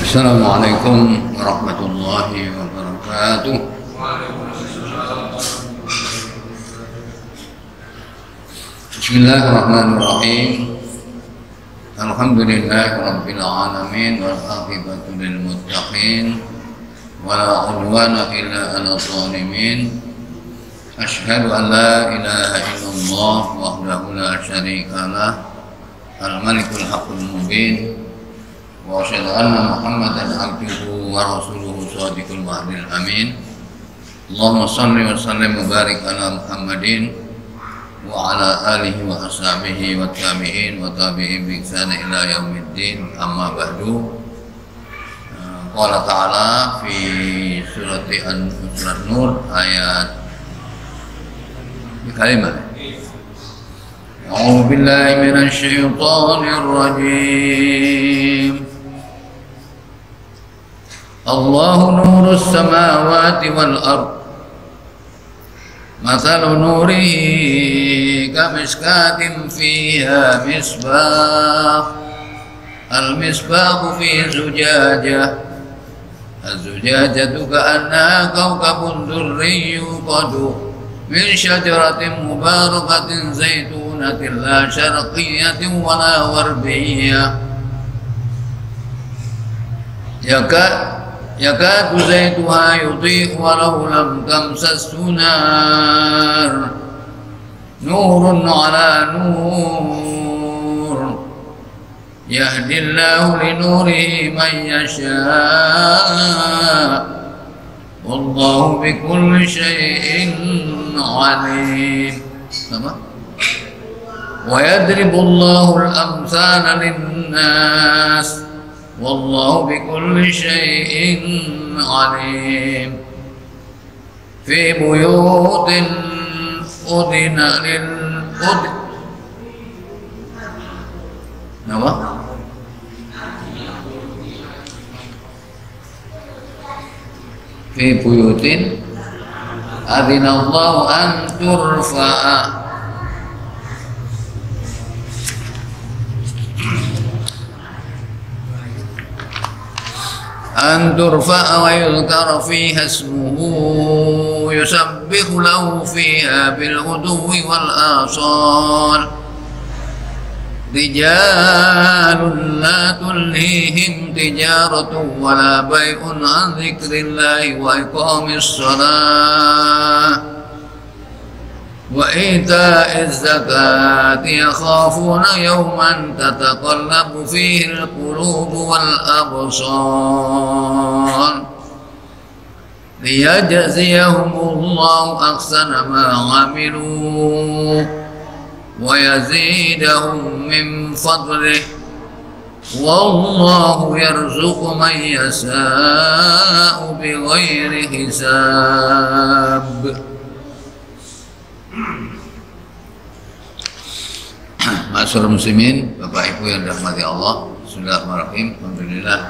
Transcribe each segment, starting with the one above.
Assalamualaikum warahmatullahi wabarakatuh. Bismillahirrahmanirrahim. Alhamdulillahi rabbil alamin wal aqibatu lil muttaqin wala udwana illa 'alal zalimin. Asyhadu an la ilaha illallah wahdahu la syarika lah al-malikul haqqul mubin wa asyhadu anna Muhammadan abduhu wa rasuluhu shadiqul wa'dil amin. Allahumma shalli wa sallim wa barik ala Muhammadin wa ala alihi wa ashabihi wa tabi'in wa tabi'in bi ihsan ila yaumiddin, amma ba'du. Qala ta'ala fi surati Surat Nur ayat kalimat A'udzu billahi minasy syaithanir rajim. Allahu nurus samawati wal ard. Mathalu nurihi kamiskatin fiha misbah. Al-misbahu fi zujajah. Az-zujajatu ka'annaha kawkabun durriyyun qadu min syajaratin mubarakatin zaitunatin la syarqiyyatin wa la warbiyyah yakadu zaituha yudhi'u walau lam tamsashu nar nurun ala nur yahdillahu linurihi man yasha' wallahu bikulli syai'in alim. Wa yadribullahu al-amthala lin-nas wallahu bikulli syai'in alim. Fi buyutin udina fi buyutin adzinallahu an turfa'a wa yuzkara fiha ismuhu yusabbihu lahu fiha bil ghuduwwi wal asal. Rijalun la tulhihim tijaratun wa la bay'un an dzikrillahi wa iqamis shalah wa ita'iz zakati yakhafuna yawman tataqallabu fihi al-qulubu wal absar liyajziyahumullahu ahsana ma 'amilu wa yazidahum min fadlih wallahu yarzuqu man yasha'u bighairi hisab. Ma'asyiral muslimin, Bapak Ibu yang dirahmati Allah, bismillahirrahmanirrahim. Alhamdulillah,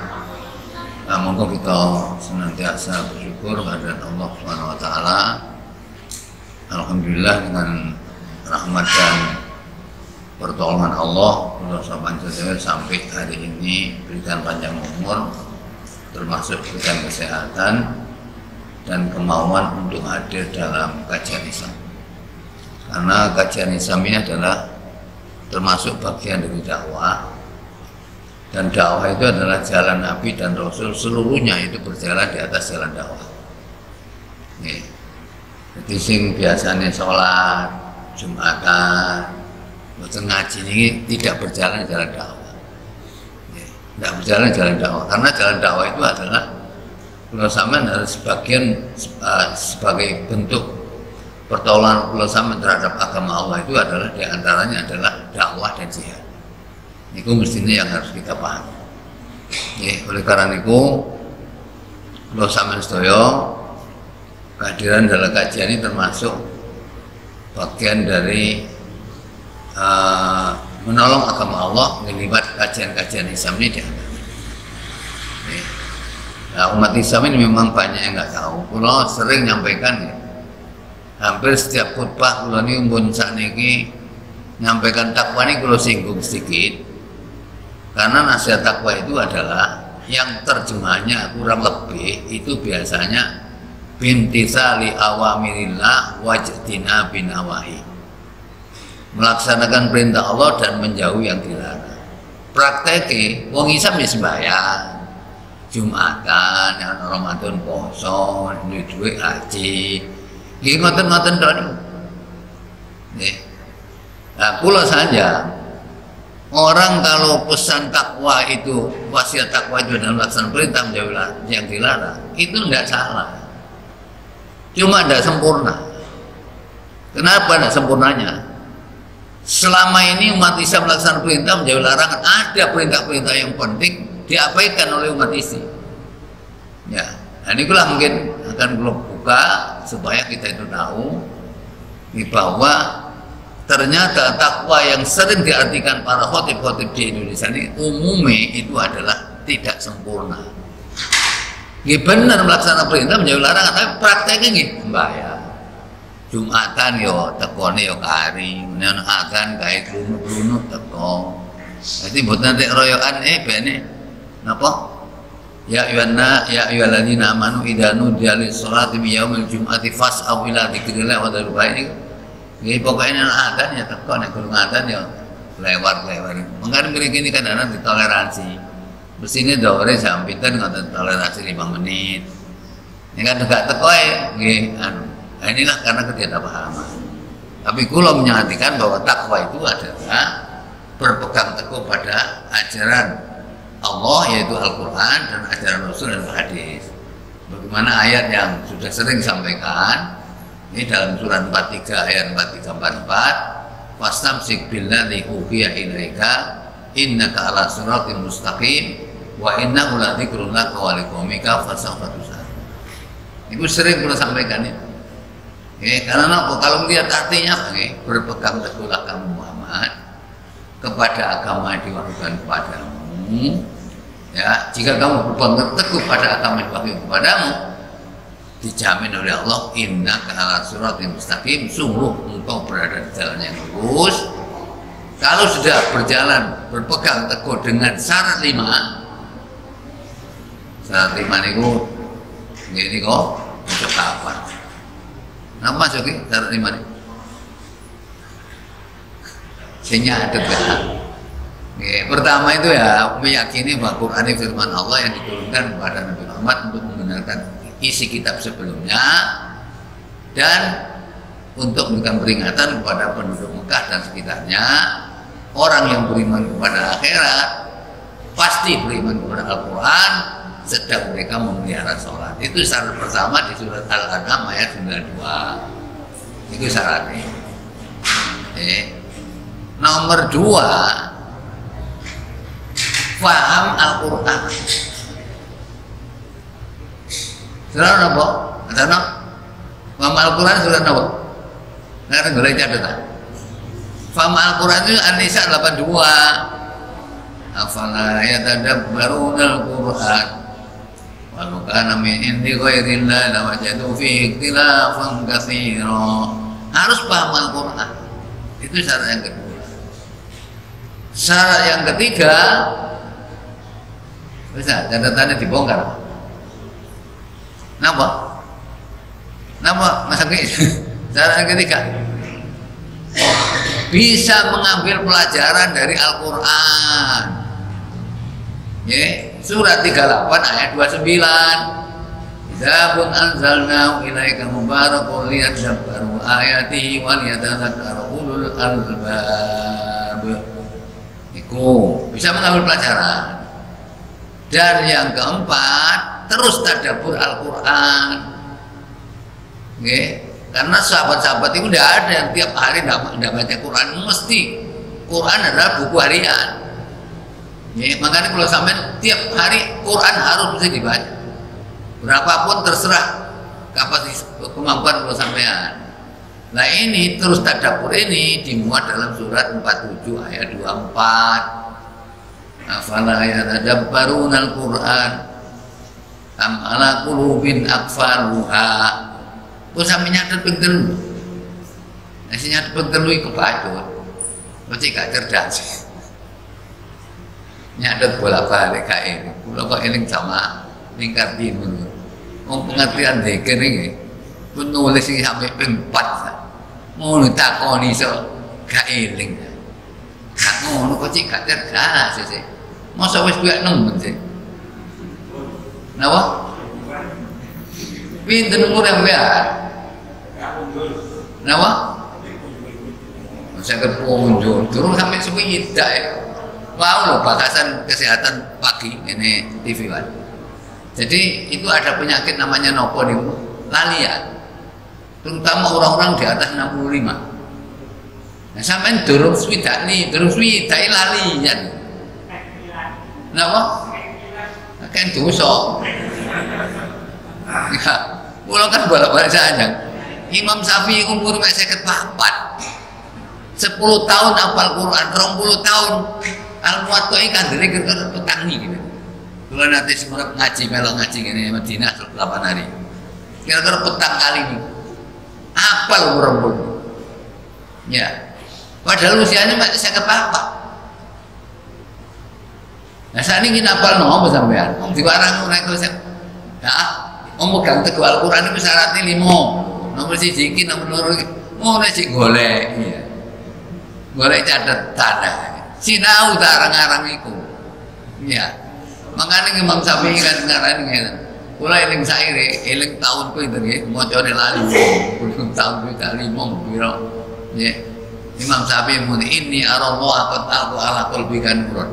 monggo kita senantiasa bersyukur kehadirat Allah Subhanahu wa taala. Alhamdulillah, dengan rahmat dan pertolongan Allah sampai hari ini berikan panjang umur, termasuk berikan kesehatan dan kemauan untuk hadir dalam kajian Islam. Karena kajian Islam ini adalah termasuk bagian dari dakwah, dan dakwah itu adalah jalan Nabi dan Rasul, seluruhnya itu berjalan di atas jalan dakwah. Jadi sing biasanya sholat Jumatan, ngaji ini tidak berjalan jalan dakwah, tidak berjalan jalan dakwah. Karena jalan dakwah itu adalah kalau sampean harus sebagai bentuk pertolongan kalau sampean terhadap agama Allah, itu adalah diantaranya adalah dakwah dan jihad. Itu mestinya yang harus kita pahami. Oleh karena itu, kalau sampean sedaya kehadiran dalam kajian ini termasuk bagian dari menolong agama Allah melibat kajian-kajian Islam ini. Nah, umat Islam ini memang banyak yang nggak tahu. Kalau sering nyampaikan ya, hampir setiap khutbah kalau ini umpun sakniki nyampaikan takwa ini kalau singgung sedikit, karena nasihat takwa itu adalah yang terjemahnya kurang lebih itu biasanya bintisali awamirillah wajtina binawahi, melaksanakan perintah Allah dan menjauhi yang dilarang. Prakteknya wong Islam ya sembahyang Jumatan, yang Ramadan poso, duit haji, nggih ngoten-ngoten tok niku. Nggih. Nah, kula saja orang kalau pesan takwa itu, wasiat takwa itu dalam melaksanakan perintah menjauhi yang dilarang, itu tidak salah. Cuma tidak sempurna. Kenapa tidak sempurnanya? Selama ini umat Islam melaksanakan perintah menjauhi larangan, ada perintah-perintah yang penting diabaikan oleh umat Islam. Ya, nah inilah mungkin akan belum buka supaya kita itu tahu bahwa ternyata takwa yang sering diartikan para khotib-khotib di Indonesia ini umumnya itu adalah tidak sempurna. Ya benar melaksanakan perintah menjauhi larangan, tapi prakteknya nggih sembahyang. Jumatan yo tekone yo kari, nen azan gawe krunuk-krunuk teko. Dadi mboten nek royokan bene napa? Ya ayyuhalladzina amanu idza nudiya lis-sholati min yaumil jum'ati fas'au ila dzikrillah wa dzarul bai'a. Nggih pokoke nek azan ya teko nek krunuk azan yo lewat-lewat. Mengkan mriki ini kadang-kadang ditoleransi. Mesine dore jam pinten ngoten toleransi 5 menit. Nek kan gak teko nggih anu. Nah, inilah karena ketidakpahaman. Tapi kula menyatakan bahwa takwa itu adalah berpegang teguh pada ajaran Allah yaitu Al-Quran dan ajaran Rasul dan hadis. Bagaimana ayat yang sudah sering sampaikan ini dalam surat 43 ayat 4344, fastamsik billazi uhiya ilaika innaka ala siratim mustaqim wa innahu ladzikrun laka wa liqaumika fasawfa tus'al. Itu sering kula sampaikan itu. Karena kalau melihat artinya apa? Berpegang teguhlah kamu Muhammad kepada agama yang diwahyukan kepadamu. Ya, jika kamu berpegang teguh pada agama yang diwahyukan kepadamu, dijamin oleh Allah, innaka ala siratim mustaqim, sungguh engkau berada di jalan yang lurus. Kalau sudah berjalan berpegang teguh dengan syarat 5, syarat 5 niku ini kok untuk apa? Nah, masuk ke syarat 5 ini. Sehingga ada pertama itu ya meyakini bahwa Quran ini firman Allah yang diturunkan kepada Nabi Muhammad untuk membenarkan isi kitab sebelumnya dan untuk memberikan peringatan kepada penduduk Mekah dan sekitarnya, orang yang beriman kepada akhirat pasti beriman kepada Al-Quran sedang mereka memelihara sholat. Itu syarat pertama di surat Al-An'am ayat 92. Itu syaratnya. Nomor 2, paham Al-Quran. Surat apa? Ada paham Al-Quran surat apa? Nggak boleh catatan. Paham Al-Quran itu An-Nisa 82. Afala yatadabbaruna Al-Quran walau kana min indi ghairillah lawajadu fihi ikhtilafan katsira. Harus paham Al-Quran. Itu syarat yang kedua. Syarat yang ketiga, bisa catatannya dibongkar. Kenapa? Mas Aki? Syarat yang ketiga, bisa mengambil pelajaran dari Al-Quran. Surat 38 ayat 29. Kitabun anzalnahu ilaika mubarakun liyadabbaru ayatihi wa liyatadzakkara ulul albab. Itu bisa mengambil pelajaran. Dan yang keempat, terus tadabbur Al-Quran. Karena sahabat-sahabat itu tidak ada yang tiap hari tidak baca Quran. Mesti Quran adalah buku harian. Makanya kalau sampai tiap hari Quran harus bisa dibaca. Berapapun terserah kapasitas kemampuan kalau sampean. Nah ini terus tadabbur ini dimuat dalam surat 47 ayat 24. Afala yatadabbaruna al-Quran am ala qulubin aqfaluha. Kok sampe nyatet pengtelu. Nek nyatet pengtelu iku bacot. Mesti gak cerdas. Nyadet bolak-balik kae. Kula kok eling sama tingkat timun. Wong pengertian dzikir iki pun nulis iki sampai ping 4. Ngono takoni iso gak eling. Gak ngono kok cik gak cerdas sih. Masa wis duwe 6 sih. Napa? Pinten umur yang biar? Napa? Saya kepunjul, turun sampai sewidak ya. Wow loh, batasan kesehatan pagi ini TV One. Jadi itu ada penyakit namanya nopo nih, lalian. Terutama orang-orang di atas 65. Nah, sampai durung swidak nih, durung swidak lalian. Napa? Kan dosa. Ya, pulau kan bolak-balik saja. Imam Syafi'i umur mek 54. 10 tahun hafal Quran, 20 tahun Al-Muwatta iki kandhane kira-kira petang iki gitu. Kula nate semurep ngaji melok ngaji ngene Madinah 8 hari. Kira-kira petang kali ini. Hafal umur. Ya. Padahal usianya masih 54. Nah saat ini hafal nopo sampean? Wong diwarang nek kok ya, wong megang teguh Al-Qur'an itu syaratnya 5. Nomor 1 iki, nomor 2 iki. Ngono sik golek. Iya. Golek catatan. Sinau ta arang-arang iku. Iya. Makane Imam Syafi'i kan ngarani ngene. Kula eling saire, eling taun pinten nggih, macane lali. Kudu taun kuwi tak 5 pira. Nggih. Imam Syafi'i muni inni arallaha qad alqa ala qalbika nurun.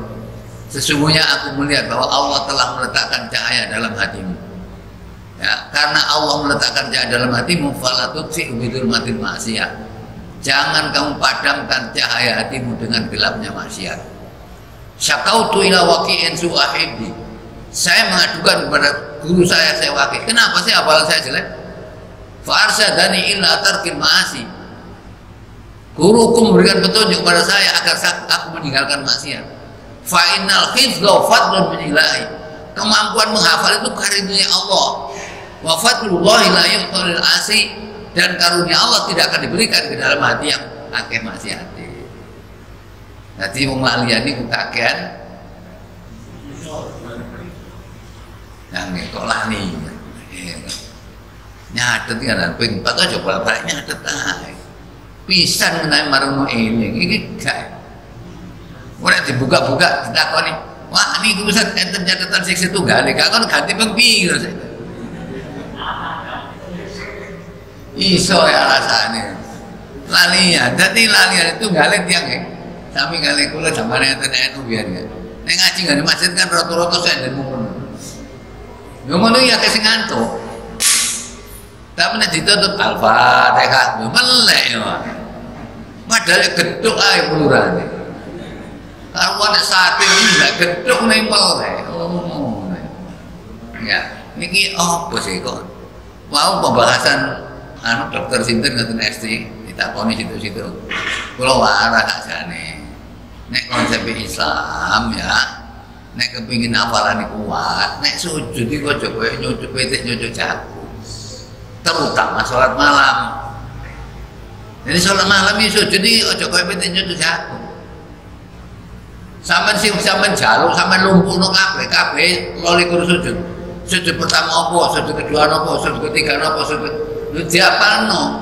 Sesungguhnya aku melihat bahwa Allah telah meletakkan cahaya dalam hatimu. Ya, karena Allah meletakkan cahaya dalam hatimu, fala tutfi'u bidulmatil maksiyah. Jangan kamu padamkan cahaya hatimu dengan gelapnya maksiat. Syakautu ila waqi'in su'ahibdi. Saya mengadukan kepada guru saya Waqi'. Kenapa sih hafalan saya jelek? Fa arsyadani illa tarkil ma'asi. Guruku memberikan petunjuk kepada saya agar aku meninggalkan maksiat. Fa innal hifdza fadlun min ilahi. Kemampuan menghafal itu karunia Allah. Wa fadlullahi la yu'tal asi, dan karunia Allah tidak akan diberikan ke dalam hati yang akeh maksiat. Dadi wong lalian niku kakean nang kok lali. Nyatet kan ping 4 aja bolak-balik nyatet ae. Pisan menawi marono eling iki gak. Ora dibuka-buka ditakoni, wah niku Ustaz enten catatan sik setunggal gak kon ganti ping piro sik. Iso ya rasane. Lalian, dadi lalian itu gale tiang ya. Sami kali kula zamane enten NU biyen ya. Nek ngaji ngene masjid kan rata-rata saya ndek mung. Yo ngono ya kesing ngantuk. Tapi nek ditutup Al-Fatihah yo melek yo. Padahal gedhok ae pelurane. Kalau ada sate ini nggak gedhok nih melek. Oh, ya, niki apa sih kok? Mau pembahasan anu dokter sinten ngoten ST ditakoni situ-situ. Kula warah gak jane. Nek konsep Islam ya, nek kepingin hafalan kuat, nek sujud iki aja koyo nyucuk pitik nyucuk jagung. Terutama sholat malam. Jadi sholat malam ini sujud iki aja koyo pitik nyucuk jagung. Sampai jaluk, sampai lumpuhno kabeh lolikur sujud. Sujud pertama apa, sujud kedua apa, sujud ketiga apa, sujud diapalno.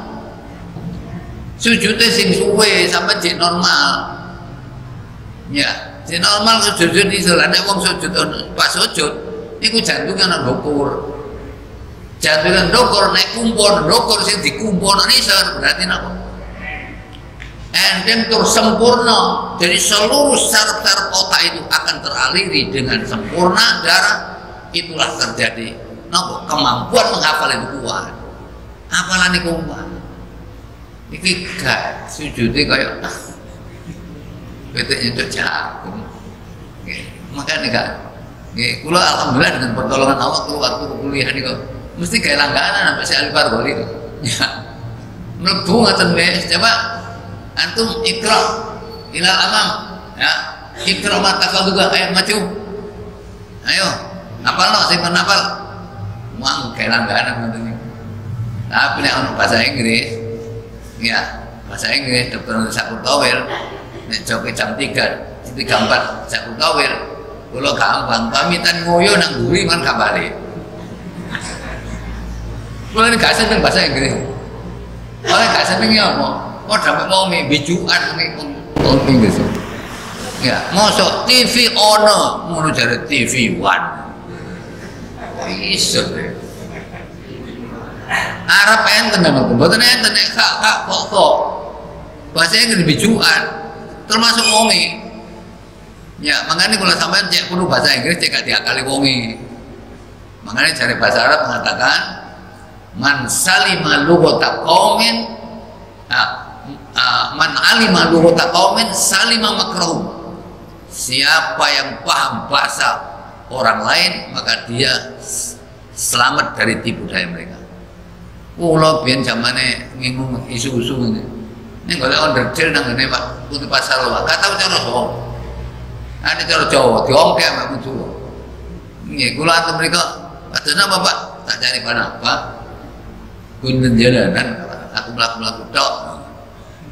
Sujudnya sing suwe sampai jek normal. Ya, jek normal sujud iso lah nek wong sujud pas sujud iku jantunge ana ndukur. Jantunge ndukur nek kumpul ndukur sing dikumpulno isor berarti napa? Enten tur sempurna, jadi seluruh saraf-saraf otak itu akan teraliri dengan sempurna darah. Itulah terjadi nopo kemampuan menghafal itu kuat. Hafalan itu kuat. Iki gak sujudnya kayak betul itu jagung. Makanya gak. Kula alhamdulillah dengan pertolongan Allah keluar kuliah niku mesti kayak langganan sampai saya alifar gol itu. Ya, mlebu ngaten wis coba. Antum ikra ilal amam ya, ikra mata kau juga ayo maju, ayo apal no sing apal mau kayak langganan ngoten. Tapi nek ono bahasa Inggris ya, bahasa Inggris dokter Sakur Tawil nek joke jam 3 4 Sakur Tawil Kalau gampang, pamitan ngoyo nang guri kan gak balik. Kalau ini gak seneng bahasa Inggris. Oleh gak senengnya apa? Oh dapat mau bijuan nih Inggris. Ya, mosok TV ono, ngono jare TV One. Iso deh. Arab enten apa? Mboten enten nek kak kok. Bahasa Inggris bijuan termasuk wonge. Ya, makanya kalau sampean cek perlu bahasa Inggris cek gak diakali wonge. Makanya cari bahasa Arab mengatakan man salima lughata qaumin man alima lughata qaumin salima makrahum. Siapa yang paham bahasa orang lain maka dia selamat dari tipu daya mereka. Kula biyen zamane ngingung isu-isu ngene. Ning golek onderdil nang ngene Pak Putri Pasar Loa. Gak tau cara Jawa. Ada cara Jawa diongkek Pak Mutu. Nggih, kula antum mriko kados napa Pak? Tak cari apa? Punten jalanan aku mlaku-mlaku tok.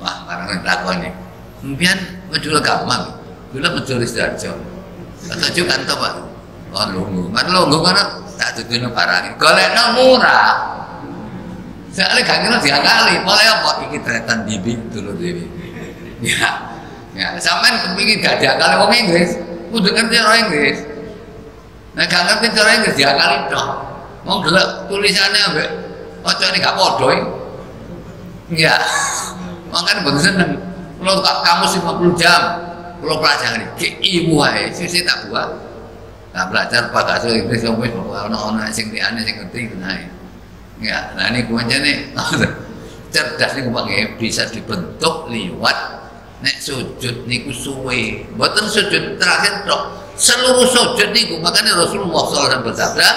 Wah, barang takone. Mbiyen wedhul gampang. Kula betul Sidoarjo. Setuju kan to Pak? Oh lungguh. Kan lungguh kan tak dudono barang. Golekno murah. Soalnya gak kira diakali, mulai apa? Iki tretan dibi dulu dewi. Ya, ya. Sampai kepingin gak diakali orang Inggris, udah ngerti orang Inggris. Nah gak ngerti orang Inggris diakali dong. Mau gelap tulisannya ambek, oh ini gak podo ya. Makanya bener seneng. Kalau kamus 50 jam, kalau pelajari, ke ibu aja, sih tak buat. Nah belajar bahasa Inggris, kamu ono-ono sing liane sing ngerti kenai. Ya, nah ini kuncinya nih cerdas nih kumpangnya bisa dibentuk liwat nek sujud niku suwe, buatan sujud terakhir dok seluruh sujud niku makanya Rasulullah SAW bersabda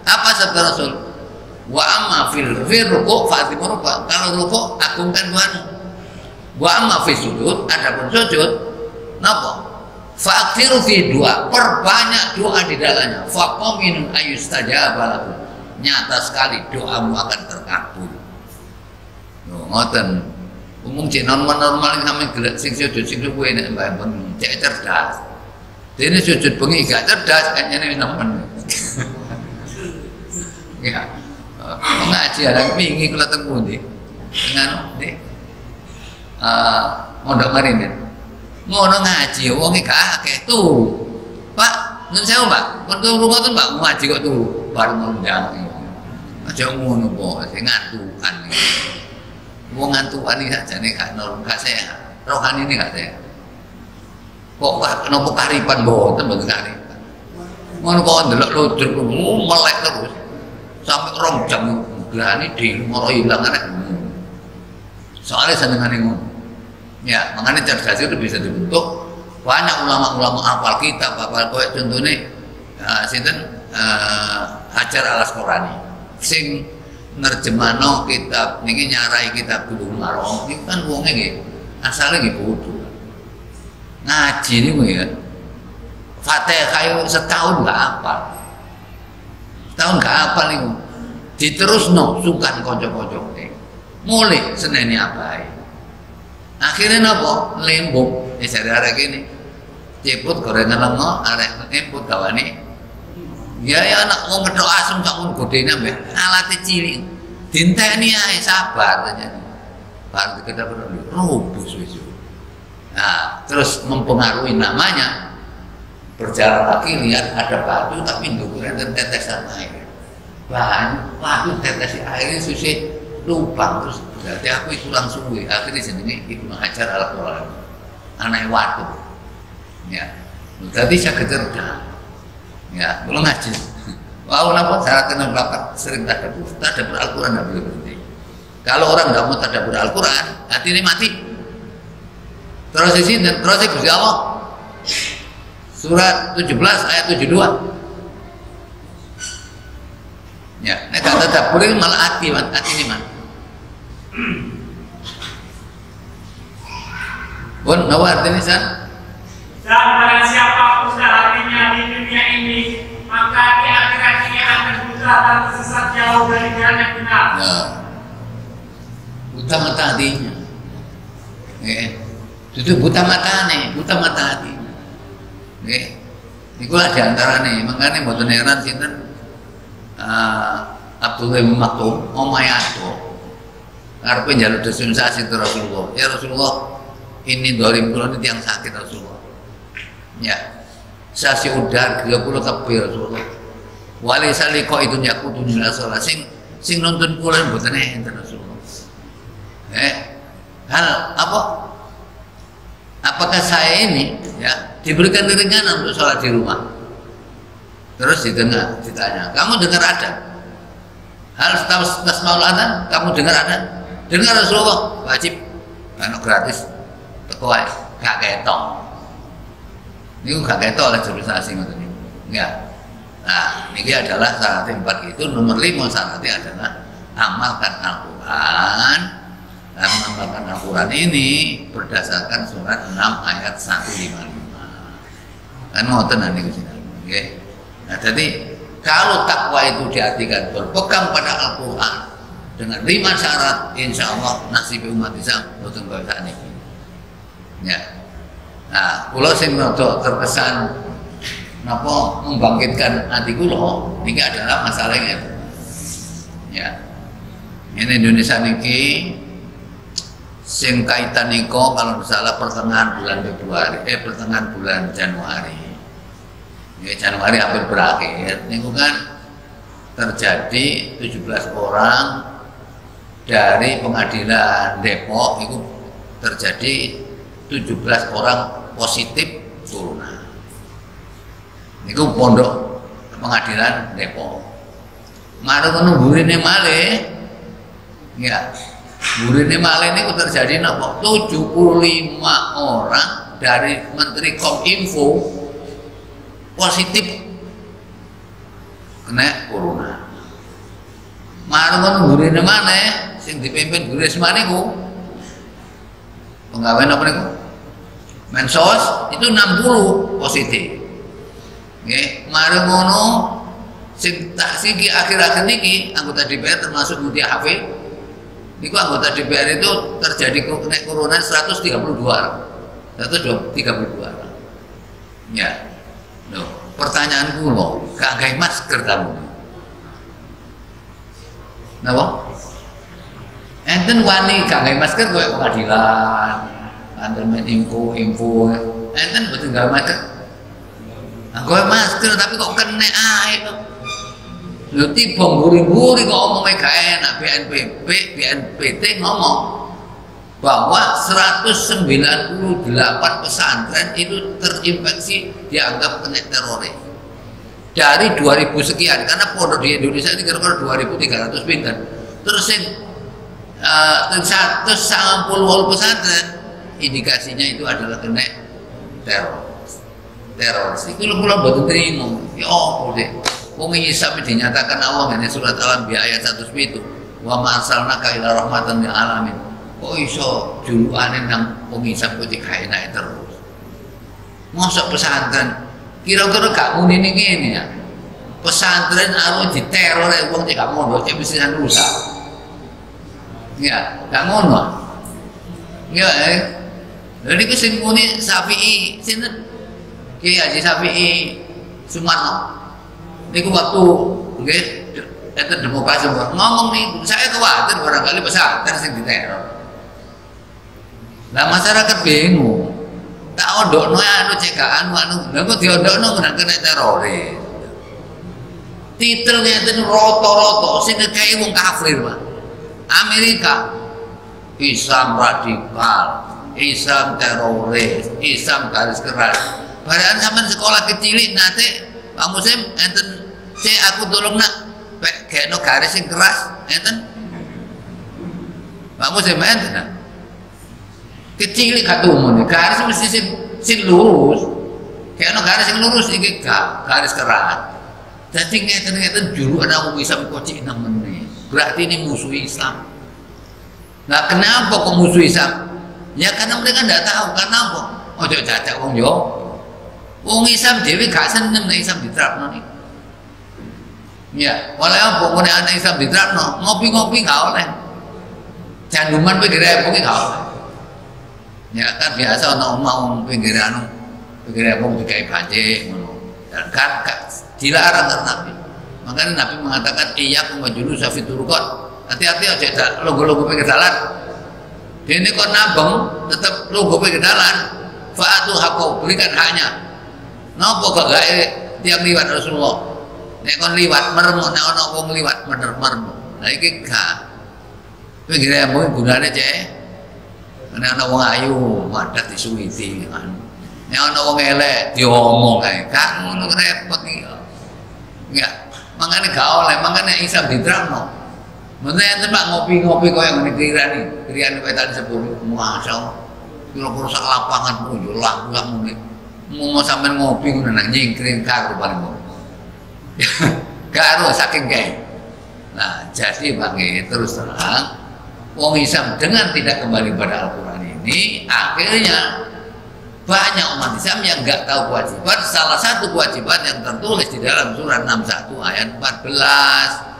apa sabda Rasul? Wa amma fil rukuk fa'atimu rupa kalau rukuk agungkan Tuhan. Wa amma fil sujud adapun sujud napa? Fa'akhiru fi doa perbanyak doa di dalamnya faqaminun ayustajaba lakum nyata sekali doamu akan terkabul. Ngoten. Umum cek normal yang sampe gelek sing sujud sing kuwi nek mbah cek cerdas. Dene sujud bengi gak cerdas kayaknya nemen. Ya. Ngaji arek wingi kula teng pundi? Dengan nek mondok marine. Ngono ngaji wong iki gak akeh tuh. Pak, nun sewu Pak. Kon rumah tuh Pak ngaji kok tuh baru ngundang. Aja ngono po, sing ngantukan iki. Wong ngantukan iki sajane gak normal, gak sehat. Rohani ini gak sehat. Kok napa karipan mboten karipan. Ngono kok ndelok lodruk melek terus. Sampai 2 jam gerani di moro ilang arek. Soalnya senengane ngono. Ya, makanya cerdas itu bisa dibentuk banyak ulama-ulama hafal kitab, hafal kowe contone sinten Hajar Al-Asqalani. Sing nerjemano kitab niki nyarai kitab Bulughul Maram niku kan wonge nggih asale nggih bodho. Ngaji niku ya Fatihah setahun gak hafal. Setahun gak hafal niku. Diterusno sukan kanca-kancane. Mulai seneni abahe. Akhirnya napa? Lembung. Jare arek kene. Ceput gorengan lengo arek ceput gawane. Ya anak mau ngedok asem sak mun godene mbek alate cilik. Dinteni ae sabar aja. Bar dikedap rubus wis. Nah, terus mempengaruhi namanya. Berjalan kaki lihat ada batu tapi ndukurnya tetesan air. Batu tetes air susah lubang terus berarti aku kurang suwe. Akhirnya jenenge Ibnu Hajar Al-Asqalani. Anak watu. Ya. Berarti saya kecerdasan. Ya, belum ngaji. Wah, kenapa syaratnya berapa? Sering tadabbur Al-Quran tidak boleh berhenti. Kalau orang tidak mau tadabbur Al-Quran, hati ini mati. Terus di sini, terus di Gusti Allah. Surat 17 ayat 72. Ya, nek tak tadabbur ini malah hati ini man. Bun, nawa artinya san? Dan barang siapa buta hatinya di dunia ini, maka di akhirat ini akan buta dan tersesat jauh dari jalan yang benar. Ya. Buta mata hatinya. Itu buta mata nih, buta mata hati. Ikulah diantaranya, makanya mboten heran sinten Abdullah bin Maktum omahe Ato arepe njaluk dispensasi ke Rasulullah. Ya Rasulullah, ini dolim kula ini yang sakit Rasulullah. Ya, sasi udar 30 tebih Rasulullah. Wali saliko itu nyakutu nila sholat sing nonton kula mboten enten Rasulullah. Hal apa? Apakah saya ini ya diberikan keringanan untuk sholat di rumah? Terus ditanya, kamu dengar adzan? Hal tasmaul adzan? Kamu dengar adzan? Dengar Rasulullah, wajib, karena gratis, teko ae, gak ketok. Ini gak ketok oleh dispensasi ngoten niku. Ya. Nah, ini adalah syarat 4 itu. Nomor 5 syaratnya adalah amalkan Al-Quran. Dan mengamalkan Al-Quran ini berdasarkan surat 6 ayat 155. Kan ngoten niku sinten. Nggih. Nah, jadi kalau takwa itu diartikan berpegang pada Al-Quran dengan 5 syarat, insya Allah nasib umat Islam boten kaya sakniki. Ya. Nah, kula sing rada terkesan napa membangkitkan hati kula niki adalah masalahnya. Ya. Ini Indonesia niki sing kaitan niko kalau misalnya pertengahan bulan Februari, pertengahan bulan Januari. Ya, Januari hampir berakhir. Niku kan terjadi 17 orang dari pengadilan Depok itu terjadi 17 orang positif corona. Niku pondok pengadilan Depok. Mari ngono burine malih. Ya. Burine malih niku terjadi napa? 75 orang dari Menteri Kominfo positif kena corona. Mari ngono burine maneh sing dipimpin Bu Risma niku penggawean apa niku? Mensos itu 60 positif. Nggih, mari ngono sing tak siki akhir-akhir niki anggota DPR termasuk Mutia Hafid niku anggota DPR itu terjadi kena corona 132 orang. 132 orang. Ya. Loh, pertanyaanku loh, gak gawe masker kamu. Napa? Enten wani gak gawe masker kowe pengadilan. Anten men info. Enten betul gawe masker. Gawe masker tapi kok kena ae kok. Lho tiba mburi-mburi kok omongnya gak enak. BNPT ngomong bahwa 198 pesantren itu terinfeksi dianggap kena teroris dari 2000 sekian, karena pondok di Indonesia ini kira-kira 2300 pinten. Terus yang 190 pesantren indikasinya itu adalah kena teroris. Itu lo pulang buat terima. Ya deh. Wong Isa dinyatakan Allah ini surat Al-Anbiya ayat 107. Wa ma arsalnaka illa rahmatan lil alamin. Kok iso juluane nang wong Isa kuwi dikaenake terus. Mosok pesantren kira-kira gak muni ngene ya. Pesantren arep diteror wong cek gak mondok cek bisa rusak. Ya, gak ngono. Ya, Jadi ku sing muni Syafi'i sinten? Kiai Haji Syafi'i Sumarno. Niku waktu nggih enten demokrasi ngomong nih, saya khawatir barangkali pesantren sing diteror. Nah masyarakat bingung. Tak ondokno anu cekaan anu, lha kok diondokno kena teroris. Titel ngeten roto-roto sing kaya wong kafir, Pak. Amerika Islam radikal, Islam teroris, Islam garis keras. Barang sampean sekolah kecil nate Pak Muslim enten aku tolong nak kayakno garis sing keras enten Pak Muslim enten nak kecil katumun garis mesti sing lurus kayakno garis sing lurus iki garis keras. Jadi ngeten juru ana wong Islam kocik nang meneh. Berarti ini musuh Islam. Nah kenapa kok musuh Islam? Ya karena mereka tidak tahu karena apa. Ojo cacat wong yo. Wong Islam dhewe gak seneng nek Islam diterapno niku. Ya, oleh apa kok nek anak Islam diterapno, ngopi-ngopi gak oleh. Janduman pinggir epok gak oleh. Ya kan biasa ana omah wong pinggir anu, pinggir epok digawe banjik ngono. dilarang karena Nabi. Makanya Nabi mengatakan iyyakum wajulusa fi turqat. Hati-hati aja logo-logo pinggir jalan. Dia ini kok nabeng tetap logo pinggir jalan. Fa'atu haqqo, berikan haknya. Napa kok gak tiap liwat Rasulullah. Nek kon liwat merem, nek ana wong liwat merem. Lah iki gak. Kowe kira mung gunane cek. Nek ana wong ayu, wadah disuwiti kan. Nek ana wong elek diomong kae. Gak ngono repot iki. Enggak. Mangane gak oleh, mangane Islam diterangno. Mene enten Pak ngopi-ngopi koyo ngene kirani wetan sepuluh. Masya kira-kira sak lapangan pun yo lah ngene. Mau sampean ngopi ngono nang nyingkring karo paling ngono. Karo saking kae. Nah, jadi bagi terus terang wong Islam dengan tidak kembali pada Al-Qur'an ini akhirnya banyak umat Islam yang nggak tahu kewajiban. Salah satu kewajiban yang tertulis di dalam surat 61 ayat 14.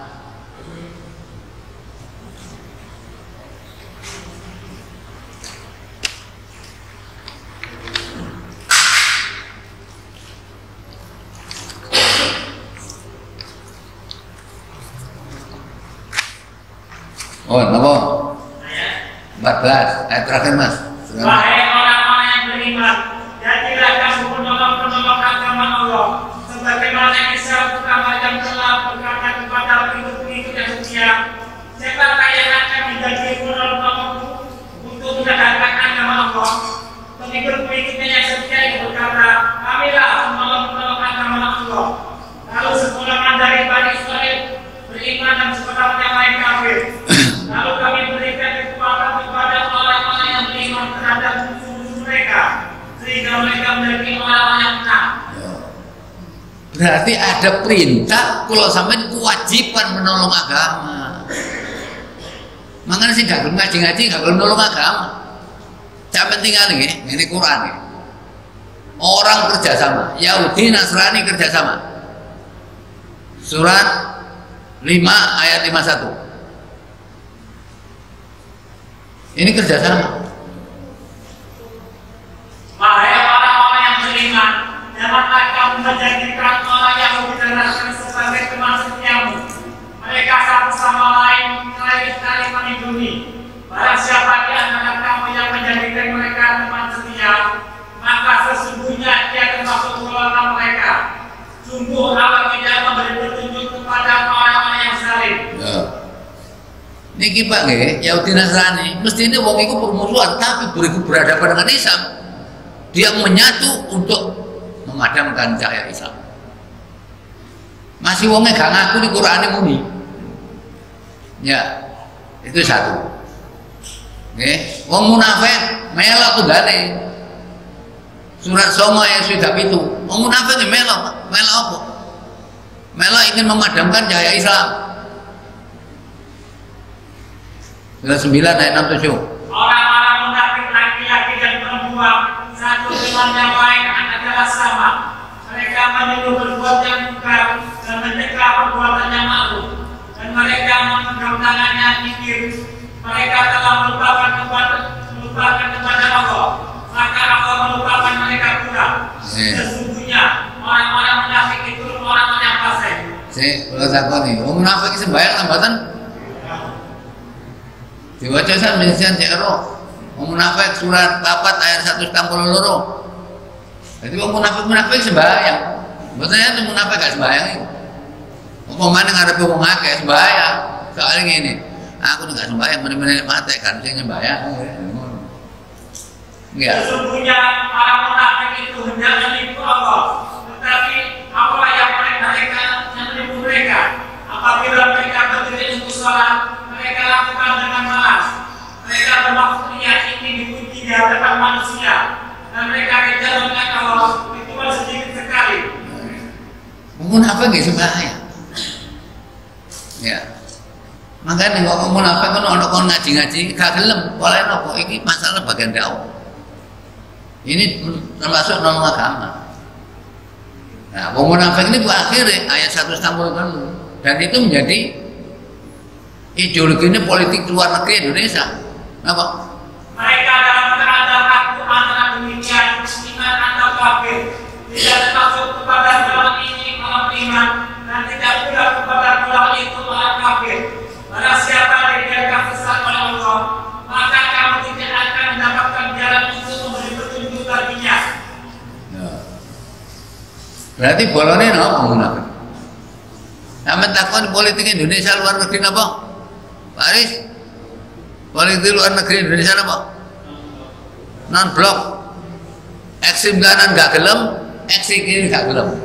Oh, apa? 14 ayat terakhir Mas. Wahai orang-orang yang beriman, jadilah kamu penolong-penolong agama Allah, sebagaimana Isa pertama yang telah berkata kepada pengikut-pengikut yang setia, siapakah yang akan menjadi penolong untuk menegakkan agama Allah? Pengikut-pengikutnya yang setia itu berkata, kamilah penolong-penolong agama Allah. Lalu segolongan dari Bani Israil beriman dan segolongan yang lain kafir. Lalu kami berikan kekuatan kepada orang-orang yang beriman terhadap musuh-musuh mereka, sehingga mereka menjadi orang-orang yang menang. Berarti ada perintah kalau sampai kewajiban menolong agama. Makanya sih gak ngaji-ngaji, gak menolong agama. Sampai tinggal ini Quran nih. Orang kerjasama, Yahudi Nasrani kerjasama. Surat 5 ayat 51. Ini kerjasama. Wahai orang-orang yang beriman, janganlah kamu menjadikan orang Yahudi dan Nasrani sebagai teman setiamu. Mereka satu sama lain sekali melindungi. Barang siapa di antara kamu yang menjadikan mereka teman setia, maka sesungguhnya dia termasuk golongan mereka. Sungguh Allah tidak memberi petunjuk kepada orang-orang yang zalim. Niki Pak nggih, Yahudi Nasrani, mestine wong iku permusuhan tapi berhadapan dengan Islam. Dia menyatu untuk memadamkan cahaya Islam. Masih wongnya gak ngaku di Qur'ane muni. Ya, itu satu. Nggih, wong munafik melok tunggale. Surat Soma yang sudah itu. Wong munafik melok apa? Melok ingin memadamkan cahaya Islam. Surat 9 ayat 67. Orang-orang munafik laki-laki dan perempuan satu dengan yang lain adalah sama. Mereka menyuruh berbuat yang munkar dan mencegah perbuatan yang maklum. Dan mereka menggenggam tangannya mikir. Mereka telah melupakan kepada Allah. Maka Allah melupakan mereka pula. Sesungguhnya orang-orang munafik itu orang-orang yang fasik. Kalau takoni, wong munafik sembahyang tambatan diwaca san mensian cero. Wong munafik surat 4 ayat 162. Jadi wong munafik sembahyang. Maksudnya itu munafik gak sembahyang itu. Umpamane ngarepe wong akeh sembahyang. Soalnya ngene, aku enggak sembahyang meneh-meneh mate kan sing sembahyang. Enggak. Sesungguhnya para munafik itu hendak menipu Allah, tetapi Allah yang menipu mereka. Apabila mereka berdiri untuk sholat, mereka lakukan dengan malas. Mereka bermaksud niat ingin dipuji di hadapan manusia, dan mereka kejar dengan Allah itu sedikit sekali. Munafik nggak sembahyang. Ya. Makanya ngomong munafik kan orang ngaji-ngaji gak gelem, oleh nopo ini masalah bagian dakwah. Ini termasuk nolong agama. Nah, wong munafik ini akhirnya ayat 160 kan, dan itu menjadi ideologinya politik luar negeri Indonesia. Apa? Mereka dalam keadaan aku antara demikian iman atau kafir. tidak termasuk kepada golongan ini orang beriman dan tidak pula kepada golongan itu orang kafir. Barang siapa dibiarkan sesat oleh Allah, maka kamu tidak akan mendapatkan jalan untuk memberi petunjuk baginya. Berarti bolone napa munafik? Sampeyan takon politik Indonesia luar negeri napa? Pak Aris? Politik luar negeri Indonesia napa? Non blok. Ekstrem kanan gak gelem, ekstrem kiri gak gelem.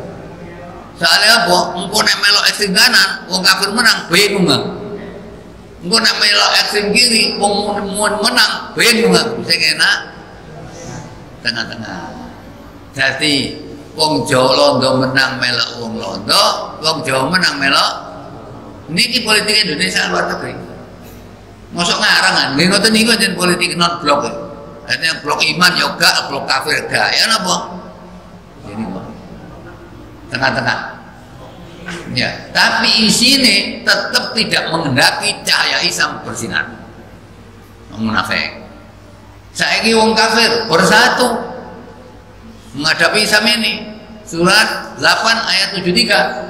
Soalnya apa? Engko nek melok ekstrem kanan, wong kafir menang, bingung gak? Engko nek melok ekstrem kiri, wong menang, bingung gak? Sing enak tengah-tengah. Jadi wong Jawa Londo menang melok wong Londo, wong Jawa menang melok. Niki politik Indonesia luar negeri. Mosok ngarangan, nggih ngoten niku jeneng politik non blok. Artinya blok iman yoga, blok kafir gak, ya apa? Ini kok tengah-tengah. Ya, tapi isine tetap tidak menghendaki cahaya Islam bersinar. Munafik. Saiki wong kafir bersatu menghadapi Islam ini. Surat 8 ayat 73.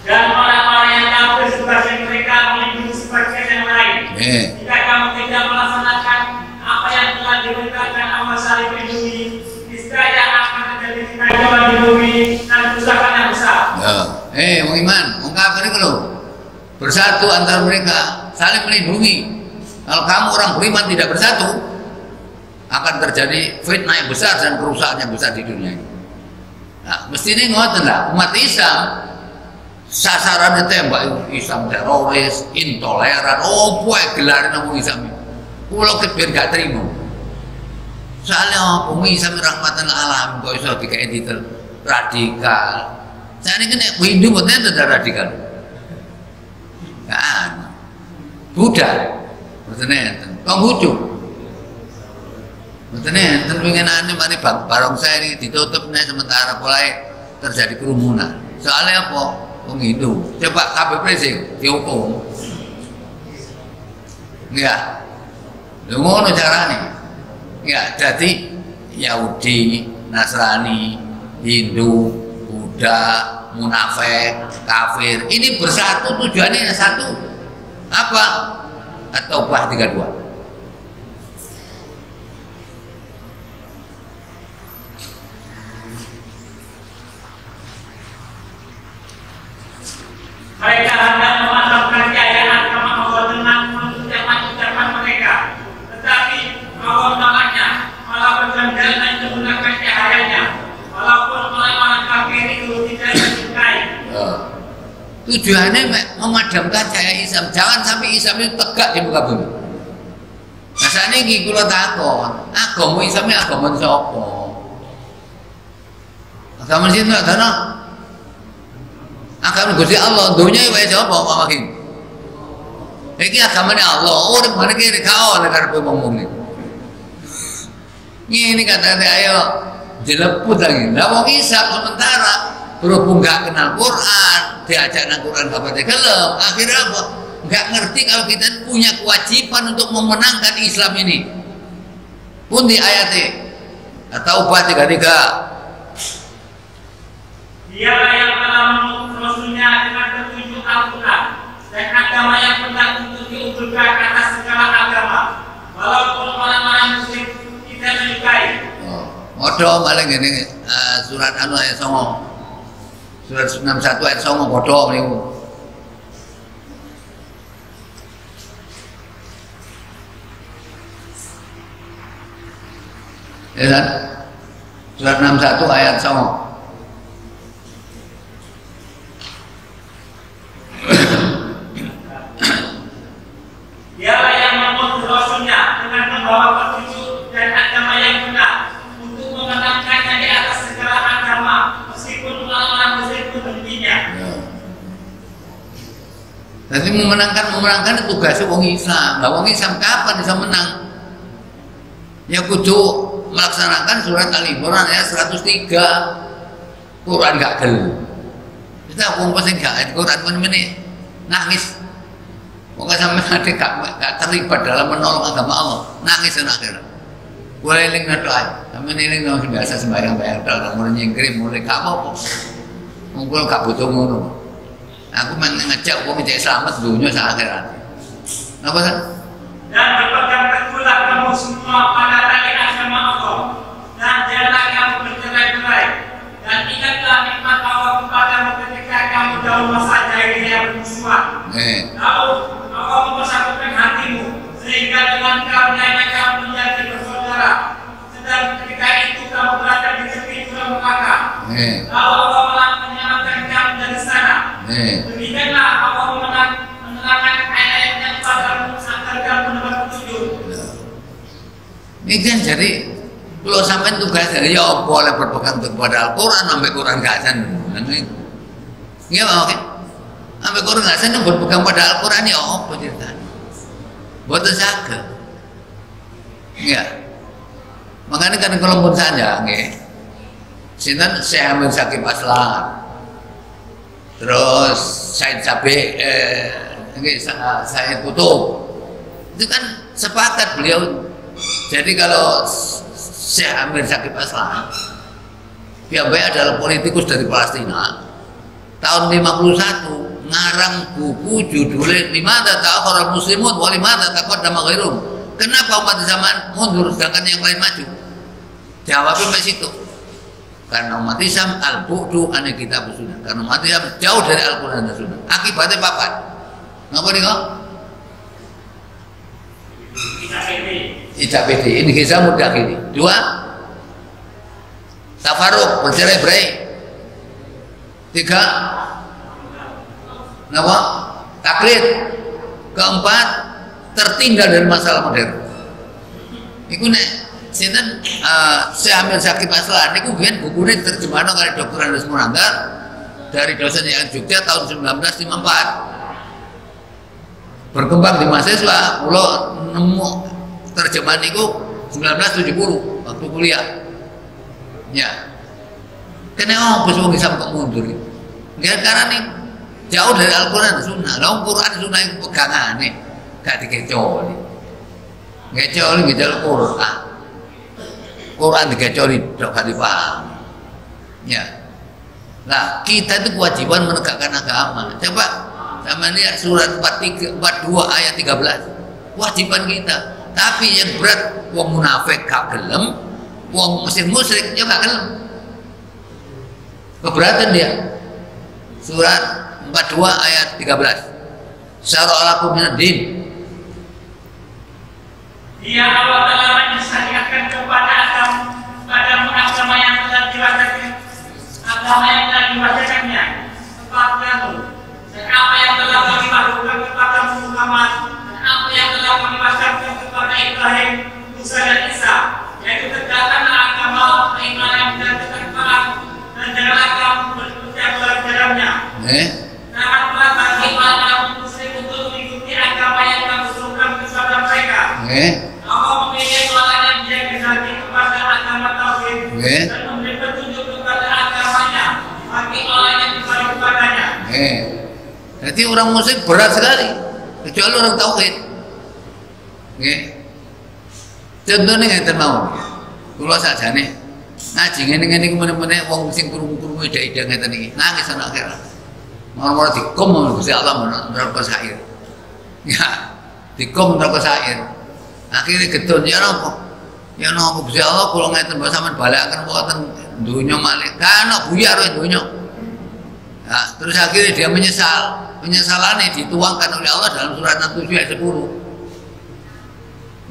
Dan orang-orang yang kafir sebagian mereka melindungi sebagian yang lain. Jika kamu tidak melaksanakan apa yang telah diberitakan Allah saling melindungi, niscaya akan terjadi kekacauan di bumi dan kerusakan yang besar. Wong iman, wong kafir itu loh bersatu antara mereka, saling melindungi. Kalau kamu orang beriman tidak bersatu, akan terjadi fitnah yang besar dan kerusakan yang besar di dunia ini. Nah, mestinya ngoten lah, umat Islam sasarannya tembak Islam teroris, intoleran, boy gelarin nama Islam. Pulau kecil gak terima. Soalnya Islam rahmatan alam, kok iso dikai titel radikal. Saya ini kena Hindu buatnya tidak radikal. Kan, Buddha, buatnya Konghucu, buatnya pengen aneh mari barong saya ini ditutup nih sementara mulai terjadi kerumunan. Soalnya apa? Hindu, coba KPP sih dihukum, ya, ngono caranya, ya. Jadi Yahudi, Nasrani, Hindu, Buddha, munafik, kafir, ini bersatu tujuannya satu, apa? At-Taubah 32. Mereka hendak mematahkan keadaan agama Allah dengan mengucapkan mereka, tetapi Allah menolaknya, malah bergandalan menggunakan cahayanya, walaupun orang-orang kafir itu tidak menyukai. Tujuannya memadamkan cahaya Islam, jangan sampai Islam itu tegak di muka bumi. Nah saat ini kalau takut, agama Islam ini agama siapa? Agama itu ada agama Gusti Allah, dunia itu siapa Pak Makin? Ini agamanya Allah, orang mana kira kau negara ngomong ini kata ayo jeleput lagi. Nah wong Islam sementara berhubung gak kenal Quran, diajak nang Quran bapak gelem, akhirnya apa? Gak ngerti kalau kita punya kewajiban untuk memenangkan Islam ini. Pun di ayatnya At-Taubah 33. Dialah yang telah mengutus Rasulnya dengan petunjuk Al-Quran dan agama yang benar untuk diunggulkan atas segala agama, walaupun orang-orang musyrik tidak menyukai. Bodoh malah gini surat anu ayat 9, surat 61 ayat 9 bodoh niku. Ya kan? Surat 61 ayat 9. Dialah yang mengutus Rasulnya dengan membawa petunjuk dan agama yang benar untuk memenangkannya di atas segala agama, meskipun orang-orang musyrik pun benci-nya. Jadi memenangkan itu tugasnya wong Islam. Nah wong Islam kapan bisa menang? Ya kudu melaksanakan surat Al-Imran ayat 103. Quran gak gel. Kita wong pesing gak Quran men nangis. Pokoknya sampai nanti gak terlibat dalam menolong agama Allah, nangis akhirat. Boleh eling nato aja, sampai eling nang biasa sembahyang bayar dalam mulai nyingkir mulai gak apa-apa. Mungkin gak butuh ngono. Aku ngejak wong cek selamat dunia sak akhirat. Napa kan? Dan berpegang teguhlah kamu semua pada tali agama Allah, dan janganlah kamu bercerai-berai. Dan ingatlah nikmat Allah kepadamu ketika kamu dalam masa jahiliyah bermusuhan. Lalu Allah mempersatukan hatimu, sehingga dengan karunia-Nya kamu menjadi bersaudara. Sedang ketika itu kamu berada di tepi jurang neraka. Lalu Allah menyelamatkan kamu dari sana. Demikianlah Allah menerangkan ayat-ayatnya kepadamu agar kamu mendapat petunjuk. Ini kan jadi kalau sampai tugas dari ya boleh berpegang kepada Al-Quran sampai Quran gasan. Iya oke. Sampai Quran gasan yang berpegang pada Al-Quran ya apa ceritanya? Buat zakat. Iya. Makanya kan kalau pun saja, sinten Syekh Hamid Syakib Aslan, terus Said Sabi, Said Kutub, itu kan sepakat beliau. Jadi kalau Syekh Hamid Syakib Aslan, dia adalah politikus dari Palestina, tahun 51 ngarang buku judulnya Limada ta'akhara muslimun wa limada taqaddama ghairum. Kenapa umat zaman mundur sedangkan yang lain maju? Jawabnya pas itu. Karena umat Islam al-bu'du ane kitab sunnah. Karena umat Islam jauh dari Al-Quran dan Sunnah. Akibatnya papat. Ngapa nih kok? Tidak pede. Ini kisah mudah ini. Dua, tafaruk bercerai-berai. Tiga, kenapa? Taklid. Keempat, tertinggal dari masalah modern. Iku nek sinten Syekh Hamid Syakib Aslan niku biyen bukune terjemahan oleh Dr. Andes Munanggar dari dosen yang Jogja tahun 1954. Berkembang di mahasiswa, kula nemu terjemahan niku 1970 waktu kuliah. Ya. Kenapa wong Islam kok mundur? Nggih karena nih jauh dari Al-Quran dan Sunnah. Lah Al-Quran dan Sunnah itu pegangane gak dikecoli. Ngecoli ngecol Quran. Quran dikecoli gak dipaham. Ya. Nah, kita itu kewajiban menegakkan agama. Coba sama lihat surat 42 ayat 13. Kewajiban kita. Tapi yang berat wong munafik gak gelem, wong musyrik ya gak gelem. Keberatan dia. Surat 42 ayat 13. Syara'alakum minad-din. Dia Allah telah mensyariatkan kepadamu agama yang telah diwajibkan, agama yang telah diwajibkannya kepadamu, dan apa yang telah kami wahyukan kepadamu Muhammad, dan apa yang telah kami wahyukan kepada Ibrahim, Musa dan Isa, yaitu tegakkanlah agama keimanan dan ketakwaran, dan janganlah kamu berpecah belah di dalamnya. Janganlah bagi orang musyrik untuk mengikuti agama yang kamu suruhkan kepada mereka. Allah memilih orang yang dia kendaki kepada agama tauhid dan memberi petunjuk kepada agamanya bagi orang yang kembali kepadanya. Jadi orang musyrik berat sekali, kecuali orang tauhid. Contohnya ngeten mau, kula sakjane ngaji ngene-ngene kemudian wong sing krungu-krungu ide-ide ngeten iki nangis ana akhirat. Moro-moro dikom Gusti Allah neraka sair. Ya, dikom neraka sair. Akhirnya gedon ya napa? Ya napa Gusti Allah kula ngeten mbok sampean balekaken wonten donya malih. Kan buyar wae donya. Nah, terus akhirnya dia menyesal. Penyesalannya dituangkan oleh Allah dalam surat 67 ayat 10.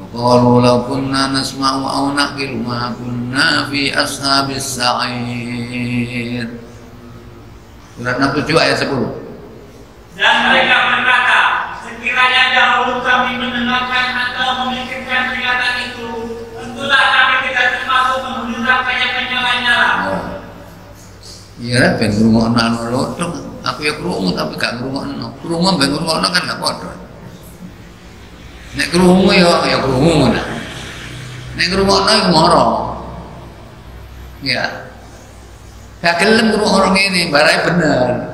Qalu law kunna nasma'u aw naqilu ma kunna fi ashabis sa'ir. Surat 67 ayat 10. Dan mereka berkata, sekiranya dahulu kami mendengarkan atau memikirkan peringatan itu, tentulah kami tidak termasuk penghuni neraka yang menyala-nyala. Iya, ben ngrungokno anu lodong. Aku ya krungu tapi gak ngrungokno. Krungu ben ngrungokno kan gak padha. Nek krungu ya krungu. Nek ngrungokno iku moro. Ya. Gak gelem ngrungokno ngene, barai bener.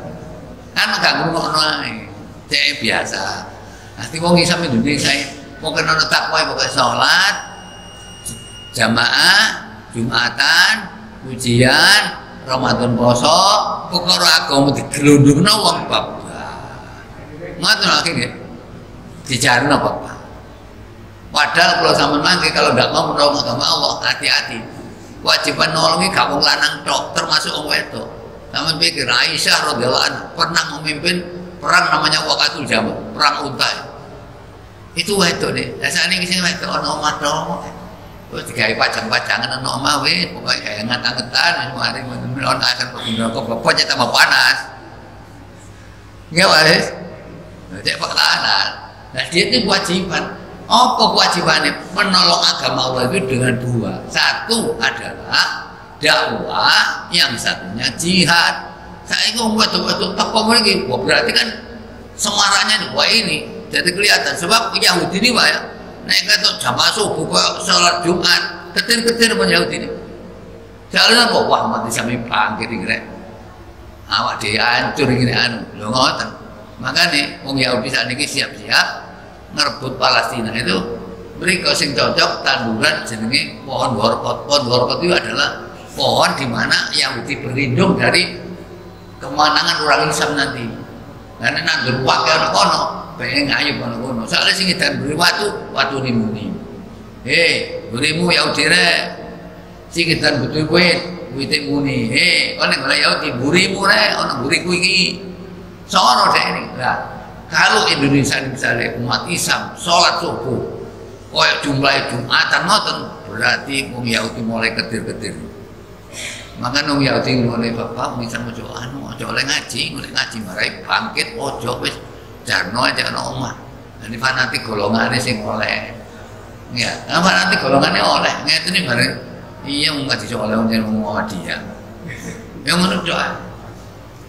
Kan gak ngrungokno ae. Cek biasa. Nanti wong Islam Indonesia mungkin ana takwa pokoke salat jamaah, Jumatan, ujian, Ramadan poso, perkara agama digelundungno wong babak. Ngoten akhirnya dijarno babak. Padahal kalau sampean mangke kalau ndak mau menolong agama Allah, hati-hati. Kewajiban nolongi gak wong lanang tok, termasuk wong wedok. Sampeyan pikir Aisyah radhiyallahu anha pernah memimpin perang namanya Waqatul Jamal, perang unta. Itu wedok nih. Lah sakniki sing wedok ana omah tok. Terus digawe pajang-pajangan ana omah wis, pokoke gawe ngat-ngetan wis mari men-men akan berguna kok bapak tambah panas. Nggih wis. Cek pertahanan. Nah dia itu kewajiban. Apa kewajibannya? Menolong agama Allah itu dengan dua. Satu adalah dakwah, yang satunya jihad. Saya ingin betul-betul tak lagi. Berarti kan semaranya dua ini. Jadi kelihatan sebab Yahudi ini Pak ya. Naik ke jamaah subuh sholat Jumat, ketir-ketir pun Yahudi ini. Jalan apa? Wah mati sami bangkit ini. Awak dia hancur ini anu. Lho ngoten. Makanya wong Yahudi saat ini siap-siap ngerebut Palestina itu mereka sing cocok tanduran jenenge pohon workot. Pohon workot itu adalah pohon di mana Yahudi berlindung dari kemenangan orang Islam nanti. Karena nandur pakai orang kono, pengen ngayu kono. Soalnya sing edan beri watu nimuni. Berimu Yahudi re, sing edan butuh wit muni. Kono nek Yahudi burimu re, ono buriku iki. Sono deh ini. Lah kalau Indonesia misalnya umat Islam sholat subuh kayak jumlah Jumatan ngoten berarti wong Yahudi mulai ketir-ketir. Maka wong Yahudi mulai bapak misal ojo anu ojo oleh ngaji marai bangkit ojo wis jarno aja ana omah. Jadi fanatik golongane sing oleh. Ya, fanatik golongane oleh. Ngeten bareng iya wong ngaji oleh wong Muhammadiyah. Ya ngono doa.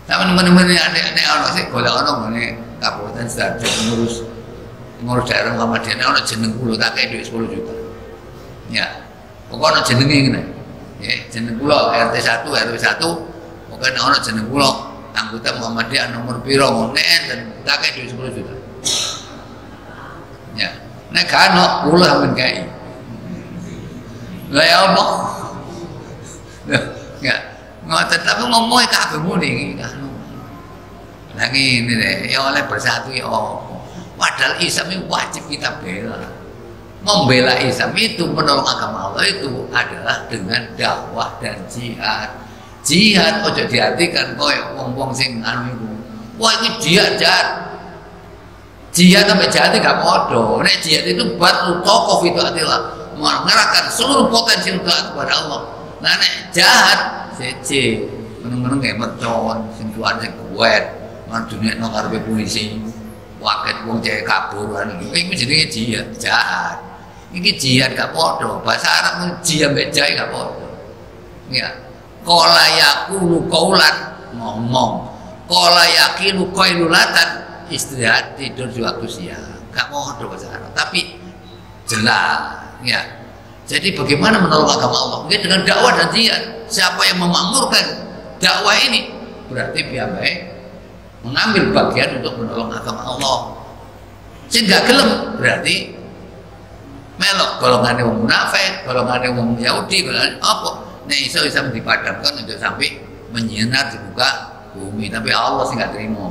Teman-teman adik-adik ana sing golek ana ngene Kabupaten Sidoarjo ngurus daerah Muhammadiyah ana jeneng kula tak kei dhuwit 10 juta. Ya. Pokoke ana jenenge ngene. Ya, jeneng kula RT 1 RW 1 pokoke ana jeneng kula anggota Muhammadiyah nomor piro ngene enten tak kei dhuwit 10 juta. Ya. Nek gak ana kula sampeyan kei. Lah ya apa? Ya. Ngoten tapi ngomong kabeh muni kan. Nah ini deh, ya oleh bersatu ya Allah. Padahal Islam itu wajib kita bela. Membela Islam itu menolong agama Allah itu adalah dengan dakwah dan jihad. Jihad ojo diartikan koyo wong-wong sing anu iku. Wah ini jihad. Jihad sampai jihad gak podo. Nek jihad itu batu tokoh itu adalah mengerahkan seluruh potensi untuk kepada Allah. Nah nek jahat sece meneng-meneng kayak mercon sing tuan sing kuat. Dunia nang karepe polisi waket wong cek kaburan iki jenenge jihad jahat iki jihad gak padha bahasa Arab jihad mbek jahe gak padha ya qala yaqulu qaulan ngomong qala yaqilu qailulatan istirahat tidur di waktu siang gak padha bahasa Arab tapi jelas ya jadi bagaimana menolong agama Allah mungkin dengan dakwah dan jihad siapa yang memakmurkan dakwah ini berarti piyambake mengambil bagian untuk menolong agama Allah. Sehingga gelem berarti melok golongannya wong munafik, golongannya wong Yahudi, golongannya apa? Nek iso bisa dipadamkan untuk sampai menyinar di muka bumi, tapi Allah sih nggak terima.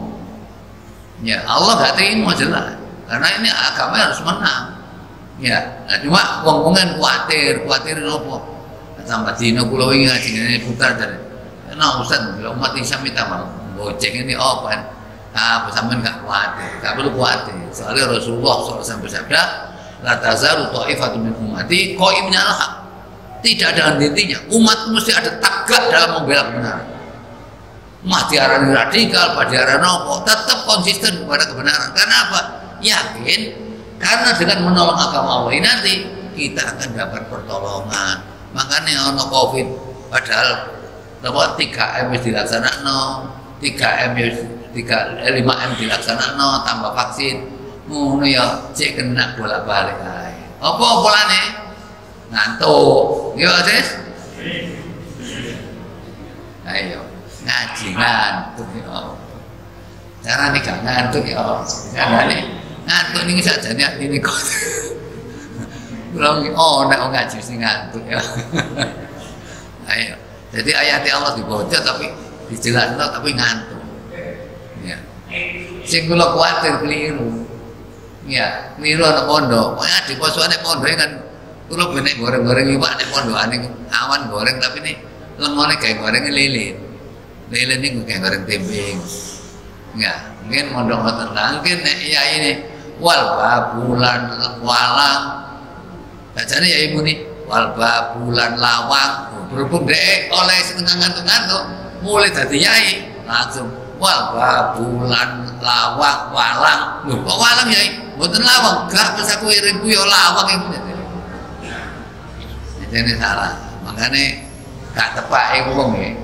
Ya Allah nggak terima jelas, karena ini agama harus menang. Ya, nah, cuma wong-wongan khawatir apa? Sampai dino pulau ini ngaji ini putar dari, nah Ustaz, kalau umat Islam minta goceng ini apa kan? Apa sampean nggak khawatir, nggak perlu khawatir. Soalnya Rasulullah SAW bersabda, la tazalu ta'ifatun min ummati qa'imina al-haq. Tidak ada henti-hentinya. Umat mesti ada tegak dalam membela kebenaran. Mah diarani radikal, pada diarani apa, tetap konsisten kepada kebenaran. Karena apa? Yakin karena dengan menolong agama Allah ini nanti kita akan dapat pertolongan. Makanya ono Covid padahal 3M dilaksanakan 3M 5M dilaksanakan tambah vaksin ngono ya cek kena bolak-balik ae apa polane ngantuk yo Sis ayo ngaji ngantuk yo carane gak ngantuk yo carane ngantuk ini sajane atine kok. Oh, nek ngaji sing ngantuk ya. Ayo. Jadi ayat Allah dibaca tapi dijelasno tapi ngantuk. Ya. Sing kula kuwatir keliru. Ya, keliru ana pondok. Pokoke di posoane pondoke kan kula benek goreng-goreng iwak nek pondokane awan goreng tapi nih lemone gawe goreng lilin. Lilin niku gawe goreng tempe. Ya, mungkin mondok ngoten mungkin nek ya ini wal babulan walang. Bacane ya ibu nih wal babulan lawang. Berhubung dek oleh setengah ngantuk-ngantuk mulai dadi yai langsung wal babulan lawang walang. Lho kok walang yai? Mboten lawang, gak pas aku iring ku ya lawang iku. Jadi salah. Makanya gak tepak wong ya.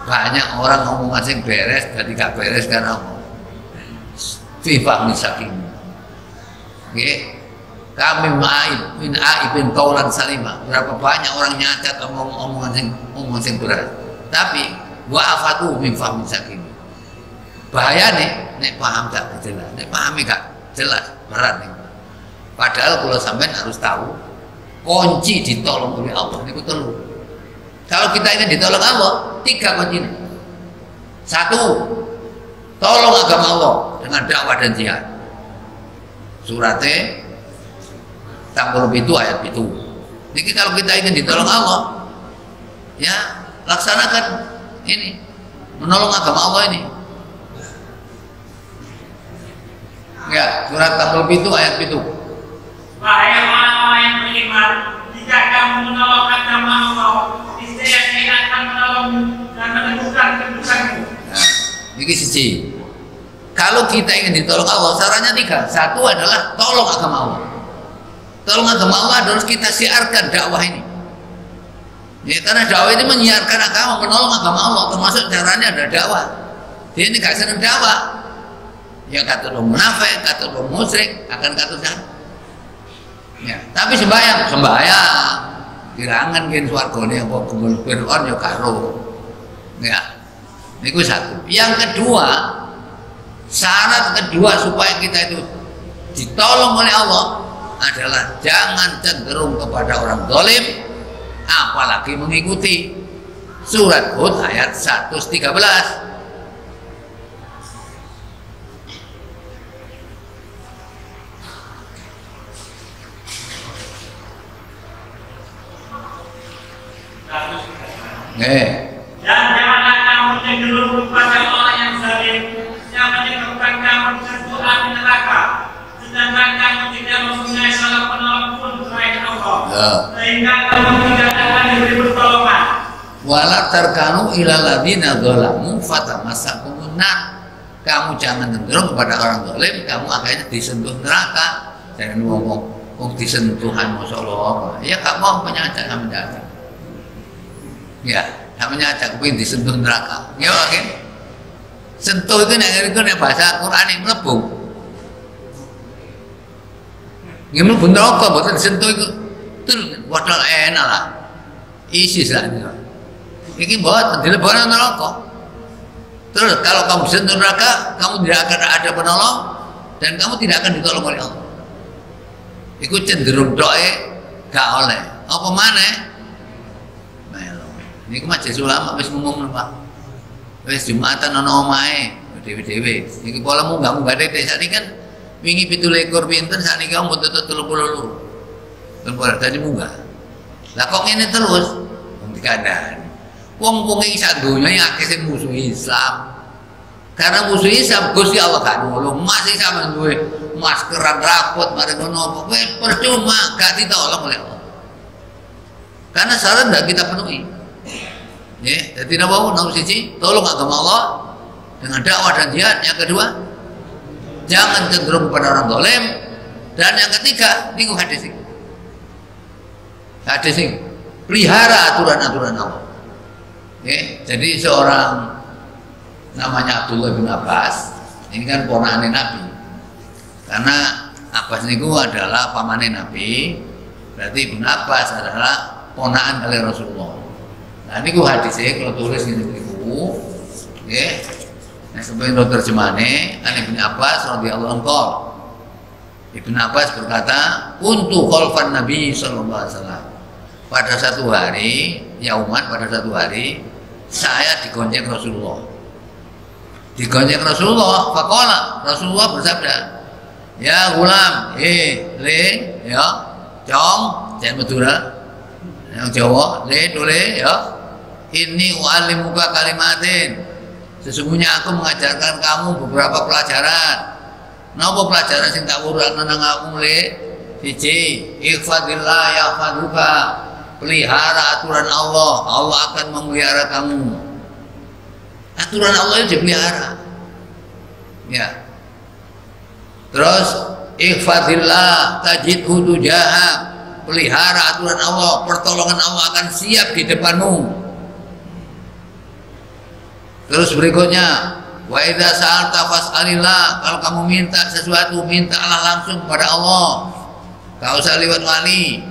Banyak orang ngomong sing beres jadi gak beres karena FIFA misakin. Nggih. Kami ma'ib min aibin qaulan salima. Berapa banyak orang nyacat omongan sing berat. Tapi wa'afatu min fahmin sakin. Bahayane nek paham gak jelas, nek pahami gak jelas berat nih. Padahal kalau sampean harus tahu kunci ditolong oleh Allah niku telu. Kalau kita ingin ditolong Allah, 3 kunci. 1, tolong agama Allah dengan dakwah dan jihad. Surate tanggal itu ayat itu. Jadi kalau kita ingin ditolong Allah, ya laksanakan ini, menolong agama Allah ini. Ya, surat tanggal itu ayat itu. Wahai orang-orang yang beriman, jika kamu menolong agama Allah, niscaya akan menolongmu dan menemukan kedudukanmu. Nah, ini siji. Kalau kita ingin ditolong Allah, sarannya 3. 1 adalah tolong agama Allah. Tolong agama Allah harus kita siarkan dakwah ini. Ya, karena dakwah ini menyiarkan agama, menolong agama Allah, termasuk caranya ada dakwah. Dia ini gak senang dakwah. Ya kata lo munafik, kata lo musyrik, akan kata jahat. Ya, tapi sembahyang, kirangan gen swargane apa kumpul Fir'aun ya karo. Ya. Niku 1. Yang kedua, syarat kedua supaya kita itu ditolong oleh Allah adalah jangan cenderung kepada orang zalim, apalagi mengikuti. Surat Hud ayat 113. Dan janganlah kamu cenderung kepada orang yang zalim yang menyebabkan kamu terjebak di neraka, sedangkan kamu tidak mempunyai salah penolong pun selain Allah, sehingga kamu tidak akan diberi pertolongan. Wala tarkanu ilal ladzina dzalamu fatamassakumun nar. Kamu jangan cenderung kepada orang zalim, kamu akhirnya disentuh neraka. Jangan ngomong disentuhan masyaallah. Ya kamu penyajak kami datang. Ya, namanya ajak kuping disentuh neraka. Ya, oke. Sentuh itu nek bahasa Quran ini mlebu. Nggih mlebu neraka mboten disentuh itu. Tul padahal enak lah. Isi saja. Iki mboten dilebokno neraka. Terus kalau kamu disentuh neraka, kamu tidak akan ada penolong dan kamu tidak akan ditolong oleh Allah. Iku cenderung doe gak oleh. Apa maneh? Ini majelis ulama wis ngomong Pak. Wis Jumatan ana omahe dhewe-dhewe. Iki pola munggah-munggah dhewe sakniki kan wingi 17 pinten sakniki omong tetep 30 lho. Tempur tadi munggah. Lah kok ngene terus? Wong dikandani. Wong-wong iki sak donya akeh sing musuh Islam. Karena musuh Islam Gusti Allah gak nulung. Masih sama duwe maskeran rapot mari ngono apa percuma gak ditolong oleh Allah. Karena syarat ndak kita penuhi. Ya, jadi nomor siji tolong agama Allah dengan dakwah dan jihad. Yang kedua, jangan cenderung kepada orang zalim. Dan yang ketiga, niku hadis ini. Hadis ini, pelihara aturan-aturan Allah. Ya, jadi seorang namanya Abdullah bin Abbas, ini kan ponakan Nabi. Karena Abbas niku adalah pamane Nabi, berarti Ibn Abbas adalah ponakan oleh Rasulullah. Nah ini gue hadisnya kalau tulis ini buku, ya. Nah sebagai terjemahnya, Ibn Abbas radhiyallahu anhu. Ibnu Abbas berkata, "Kuntu khalfan Nabi sallallahu alaihi wasallam." Pada satu hari, yauman pada satu hari, saya digonceng Rasulullah. Digonceng Rasulullah, faqala, Rasulullah bersabda, "Ya gulam, le, ya, cong, jangan Madura, yang Jawa, le, dole, ya. Ini u'allimuka kalimatin. Sesungguhnya aku mengajarkan kamu beberapa pelajaran. Napa pelajaran sing tak urutna nang aku le? Siji, ihfadillah yahfaduka. Pelihara aturan Allah, Allah akan memelihara kamu. Aturan Allah itu dipelihara. Ya. Terus ihfadillah tajidhu tujahak. Pelihara aturan Allah, pertolongan Allah akan siap di depanmu. Terus berikutnya, wa idza sa'alta fas'alillah. Kalau kamu minta sesuatu, mintalah langsung kepada Allah. Enggak usah lewat wali.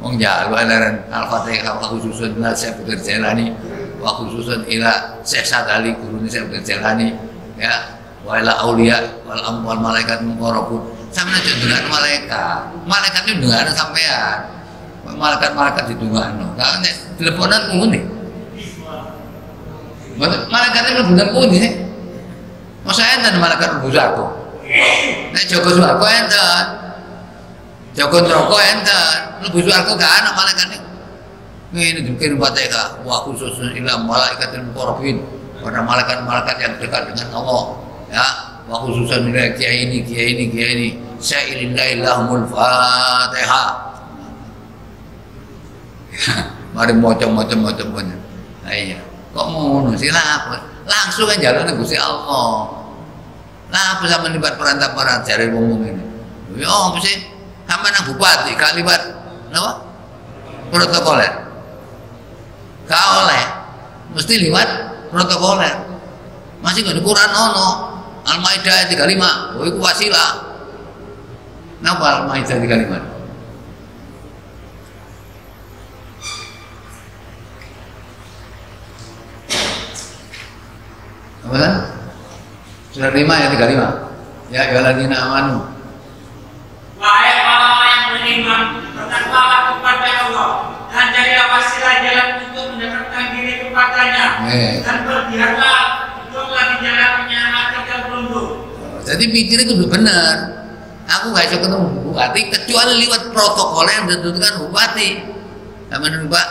Wong jalu alaran Al-Fatihah wa khususun la Syekh Jalani wa khususun ila Syekh Sadali guru Syekh Jalani ya wa ila auliya wal amwal malaikat muqarrabun. Sampeyan jenengan malaikat. Malaikat itu ndungakno sampean. Malaikat-malaikat ditungakno. Lah nek teleponan ngene. Malaikat itu bener pundi sih? Masa enten malaikat mlebu swarga. Nek jaga swarga enten. Jaga neraka enten. Mlebu swarga gak ana malaikat niku. Ngene dikirim Fatihah wa khususun ila malaikatil muqarrabin. Pada malaikat-malaikat yang dekat dengan Allah, ya. Wa khususan ila kiai ini. Sa'ilillahil Fatihah. Mari macam-macam banyak. Iya. Kok ngono sih lah? Langsung kan jalan Gusti Allah. Lah apa sampean libat perantara jare ngomong ini? Ya apa sih? Sampeyan nang bupati gak libat napa? Protokoler. Gak oleh. Mesti liwat protokoler. Masih ngene Quran ono. Al-Maidah 35. Oh iku wasilah. Napa Al-Maidah 35? Apa kan? Surah 5 ayat 35. Ya ayyuhalladzina amanu. Wahai orang-orang yang beriman, bertakwalah kepada Allah dan jadilah wasilah jalan untuk mendekatkan diri kepadanya dan berjihadlah untuklah di jalannya agar kau beruntung. Jadi pikir itu benar. Aku gak bisa ketemu bupati kecuali lewat protokol yang ditentukan bupati. Sama nih Pak,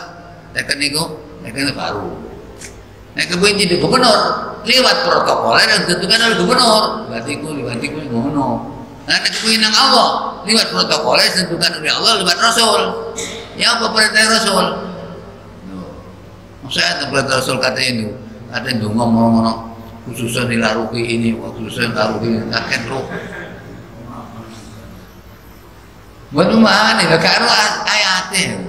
tekan itu baru. Nah kemudian jadi gubernur lewat protokol yang ditentukan oleh gubernur. Batiku ngono. Nah kemudian yang Allah lewat protokol yang ditentukan oleh Allah lewat Rasul. Ya apa perintah Rasul? Maksudnya perintah Rasul kata ini, ada yang ngomong khususnya di laruki ini, khususnya laruki ini, kakek roh. Buat mana? Gak ada ayatnya.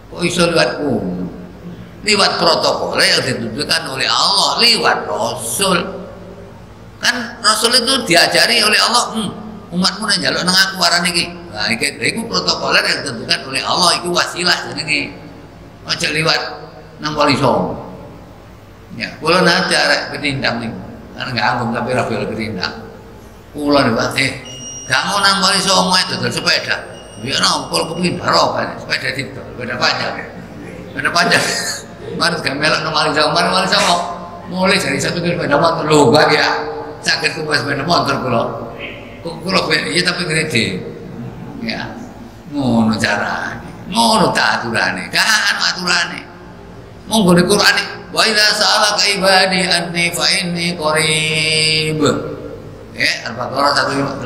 Kok iso lewat protokol yang ditentukan oleh Allah lewat Rasul. Kan Rasul itu diajari oleh Allah, umatmu yang jaluk nang aku waran iki. Nah, itu protokol yang ditentukan oleh Allah, itu wasilah jenenge. Aja lewat nang wali songo. Ya, kula nanti arek ketindang niku. Kan enggak anggap tapi ra bel ketindang. Kula niku gak mau nang wali songo itu dodol sepeda. Ya no, kula kepengin barokah sepeda didol, sepeda panjang. Sepeda panjang. Mari gak melok nang wali songo. Mulai dari satu sepeda motor lho, Bang ya. Saged ku sepeda motor kula. Kula ya tapi gede. Ya. Ngono carane. Ngono tak aturane. Gak ana aturane. Monggo di Quran iki wa idza sa'alaka ibadi anni fa inni qarib. Al-Baqarah 186.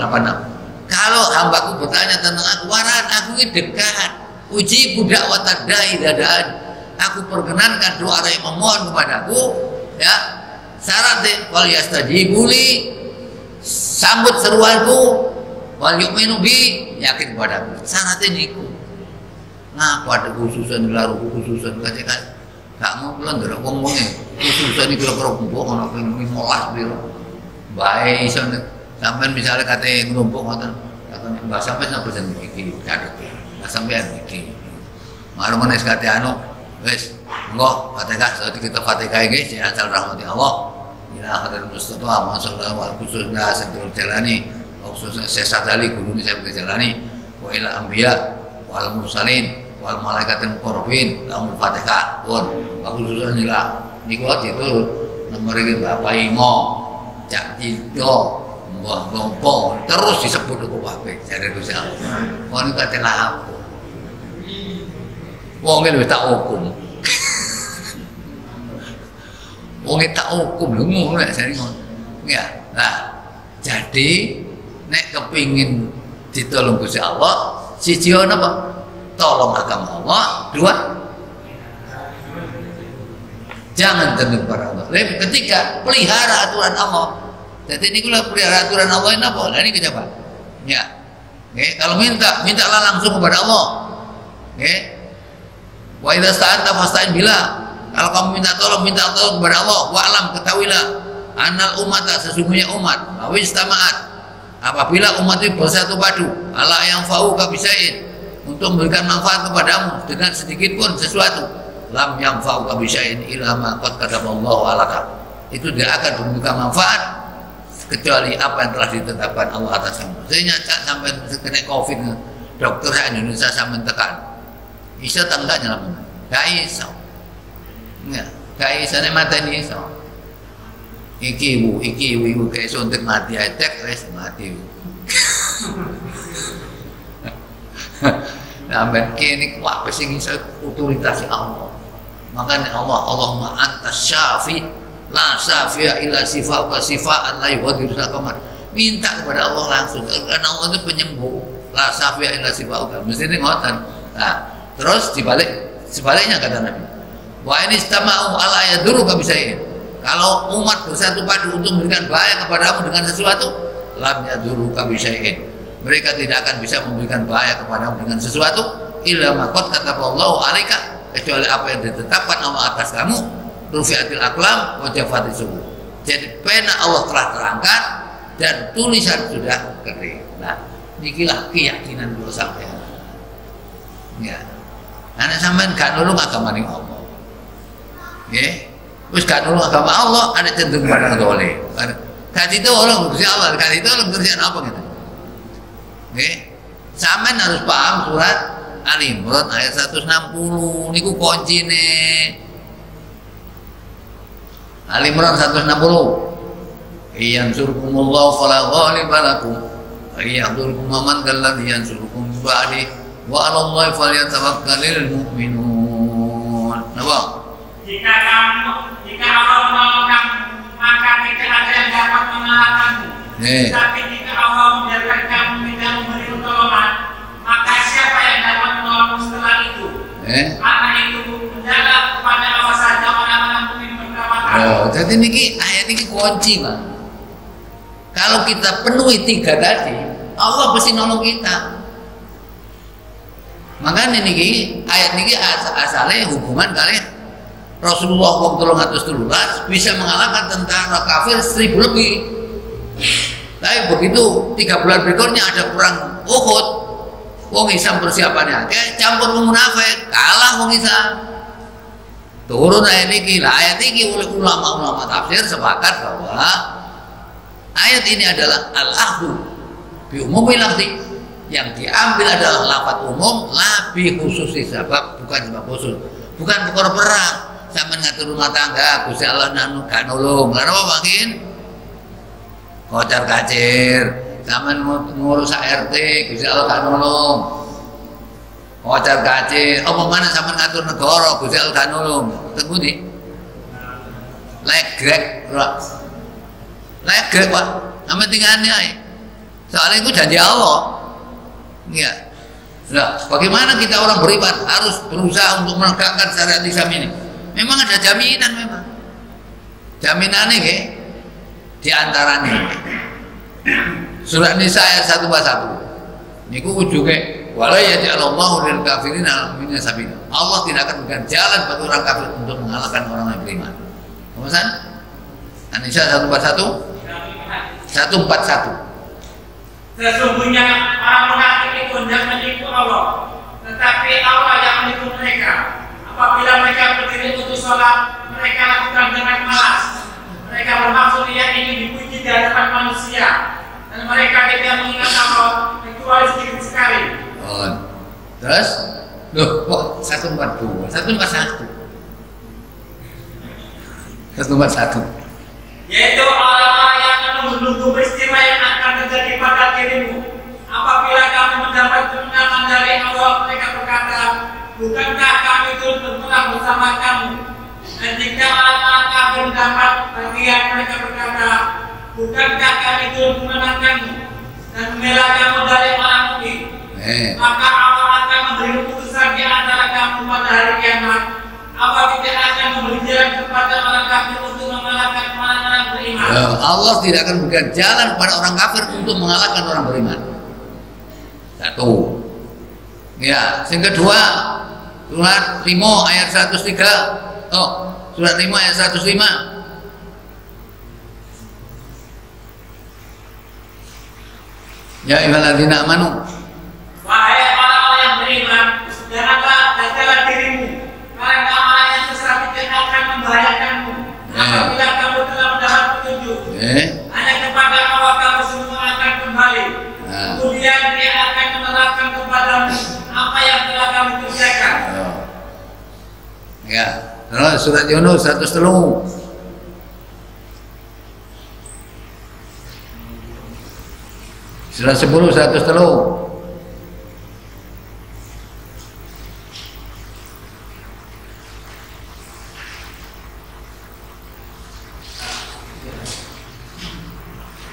Kalau hambaku bertanya tentang aku waran, aku ini dekat. Uji budak watadai dadaan. Aku perkenankan doa yang memohon kepadaku. Ya, syaratnya wal yastajibuli, sambut seruanku, wal yu'minu bi, yakin kepadaku. Syaratnya niku. Ngapa ada khususan laru khususan kacekan? Gak mau pulang dari ngomongnya khususan ini kira-kira kumpul kalau pengen molas biro baik sampai misalnya kata ngelompok nggak sampai 100% begini cadet nggak sampai begini malu mana kata anu wes enggak Fatihah saat kita Fatihah ini asal rahmati Allah Sayyidina Khadir Mustafa masalah wal khususnya Sayyidul Jalani khususnya Syekh Sadali guru saya berjalani wa ila anbiya wal mursalin wal malaikatil muqarrabin lahumul fatihah pun khususnya nila niku itu nomor iki Bapak Imo Cak Cito Mbah Gompo terus disebut ku kabeh jare Gusti Allah kon katelah aku wong wis tak hukum wong tak hukum lho ngono nek jare ngono ya nah jadi nek kepingin ditolong Gusti Allah siji ana apa tolong agama Allah dua jangan tunduk pada Allah ketiga pelihara aturan Allah jadi ini kalau pelihara aturan Allah ini apa nah ini kejabat ya kalau mintalah langsung kepada Allah wa idza sta'anta fasta'in billah kalau kamu minta tolong kepada Allah wa alam ketahuilah annal ummata sesungguhnya umat awis tamaat apabila umat itu bersatu padu ala yang fa'uka bisain untuk memberikan manfaat kepadamu dengan sedikit pun sesuatu lam yang fa'uka bisain illa ma qad kataballahu alaka itu tidak akan memberikan manfaat kecuali apa yang telah ditetapkan Allah atas kamu. Saya sampai kena COVID dokter Indonesia sampai tekan bisa tangganya lah gak iso gak iso nek mateni iso iki ibu kayak suntik mati atek wis mati sampai kini wah sing iso otoritas Allah makanya Allahumma antas syafi la syafi'a illa sifa'uka sifa'an la yughadiru saqaman minta kepada Allah langsung karena Allah itu penyembuh la syafi'a illa sifa'uka mesti ini ngoten nah terus sebaliknya kata Nabi wa in istama'u ala yadurruka bisain kalau umat bersatu padu untuk memberikan bahaya kepadamu dengan sesuatu lam yadurruka bisain mereka tidak akan bisa memberikan bahaya kepadamu dengan sesuatu illa ma qad kataballahu alaika kecuali apa yang ditetapkan Allah atas kamu rufi'atil aqlam wa jafatis subuh jadi pena Allah telah terangkat dan tulisan sudah kering nah inilah keyakinan dulu sampai ya anak sampean gak nulung agama ning Allah nggih wis gak nulung agama Allah ada cenderung pada doleh kan itu orang Gusti Allah kan itu orang kerjaan apa gitu nggih sampean harus paham surat Ali Imran ayat 160 niku kuncine Ali Imran 160 Yansurkumullahu fala ghaliba lakum wa yahdurkum man kalladhi yansurukum ba'di wa 'alallahi falyatawakkalul mu'minun. Napa? Jika Allah menolong maka tidak ada yang dapat mengalahkanmu. Tapi jika Allah membiarkan kamu tidak memberi pertolongan, maka siapa yang dapat menolongmu setelah itu? Karena itu menjaga kepada Allah saja orang-orang mukmin bertawakal. Oh, jadi niki ayat niki kunci, Pak. Kalau kita penuhi tiga tadi, Allah pasti nolong kita. Makanya niki ayat niki asalnya hubungan kali Rasulullah SAW bisa mengalahkan tentara kafir 1000 lebih. Tapi begitu 3 bulan berikutnya ada perang Uhud, wong Islam persiapannya kayak campur wong munafik, kalah wong Islam. Turun ayat niki, ayat niki oleh ulama-ulama tafsir sepakat bahwa ayat ini adalah al-ahdu bi umumil lafzi, yang diambil adalah lafaz umum lebih khusus sebab bukan sebab khusus, bukan perkara perang sampai ngatur rumah tangga Gusti Allah nanu gak nulung lha apa makin kocar kacir sampai ngurus RT Gusti Allah gak nulung kocar kacir apa mana sampai ngatur negara Gusti Allah gak nulung tunggu di legrek Pak sampai tinggalnya soalnya itu janji Allah ya. Nah, bagaimana kita orang beriman harus berusaha untuk menegakkan syariat Islam ini? Memang ada jaminan memang. Jaminannya ke di antaranya Surat Nisa ayat 141. Niku ujungnya wala yaj'alallahu lil kafirina min sabila. Allah tidak akan memberikan jalan bagi orang kafir untuk mengalahkan orang yang beriman. Pesan? An-Nisa 141 141. Sesungguhnya orang munafik itu hendak menipu Allah, tetapi Allah yang menipu mereka. Apabila mereka berdiri untuk sholat, mereka lakukan dengan malas. Mereka Mereka bermaksud yang ingin dipuji di hadapan manusia, dan mereka tidak mengingat Allah kecuali sedikit sekali. Oh, terus, loh, kok 142, 141, 141. Yaitu orang-orang yang akan menunggu peristiwa yang akan terjadi pada dirimu. Apabila kamu mendapat kemenangan dari Allah, mereka berkata, bukankah kami turut berperang bersama kamu? Dan jika orang-orang kafir mendapat bagian, mereka berkata, bukankah kami turut memenangkanmu dan membela kamu dari orang mukmin? Maka Allah akan memberi keputusan di antara kamu pada hari kiamat. Allah tidak akan memberi jalan kepada orang kafir untuk mengalahkan orang-orang beriman. Allah tidak akan berikan jalan kepada orang kafir untuk mengalahkan orang beriman. Satu. Ya, yang kedua, surat 5 ayat 103. Oh, surat 5 ayat 105. Ya ayyuhalladzina amanu. Wahai orang-orang yang beriman, janganlah jagalah dirimu, karena orang yang sesat tidak akan membahayakanmu. Apabila kamu telah mendapat petunjuk, hanya kepada Allah kamu semua akan kembali. Kemudian Dia akan menerangkan kepadamu apa yang telah kamu kerjakan. Ya, terus surat Yunus 103. Surat 10 103.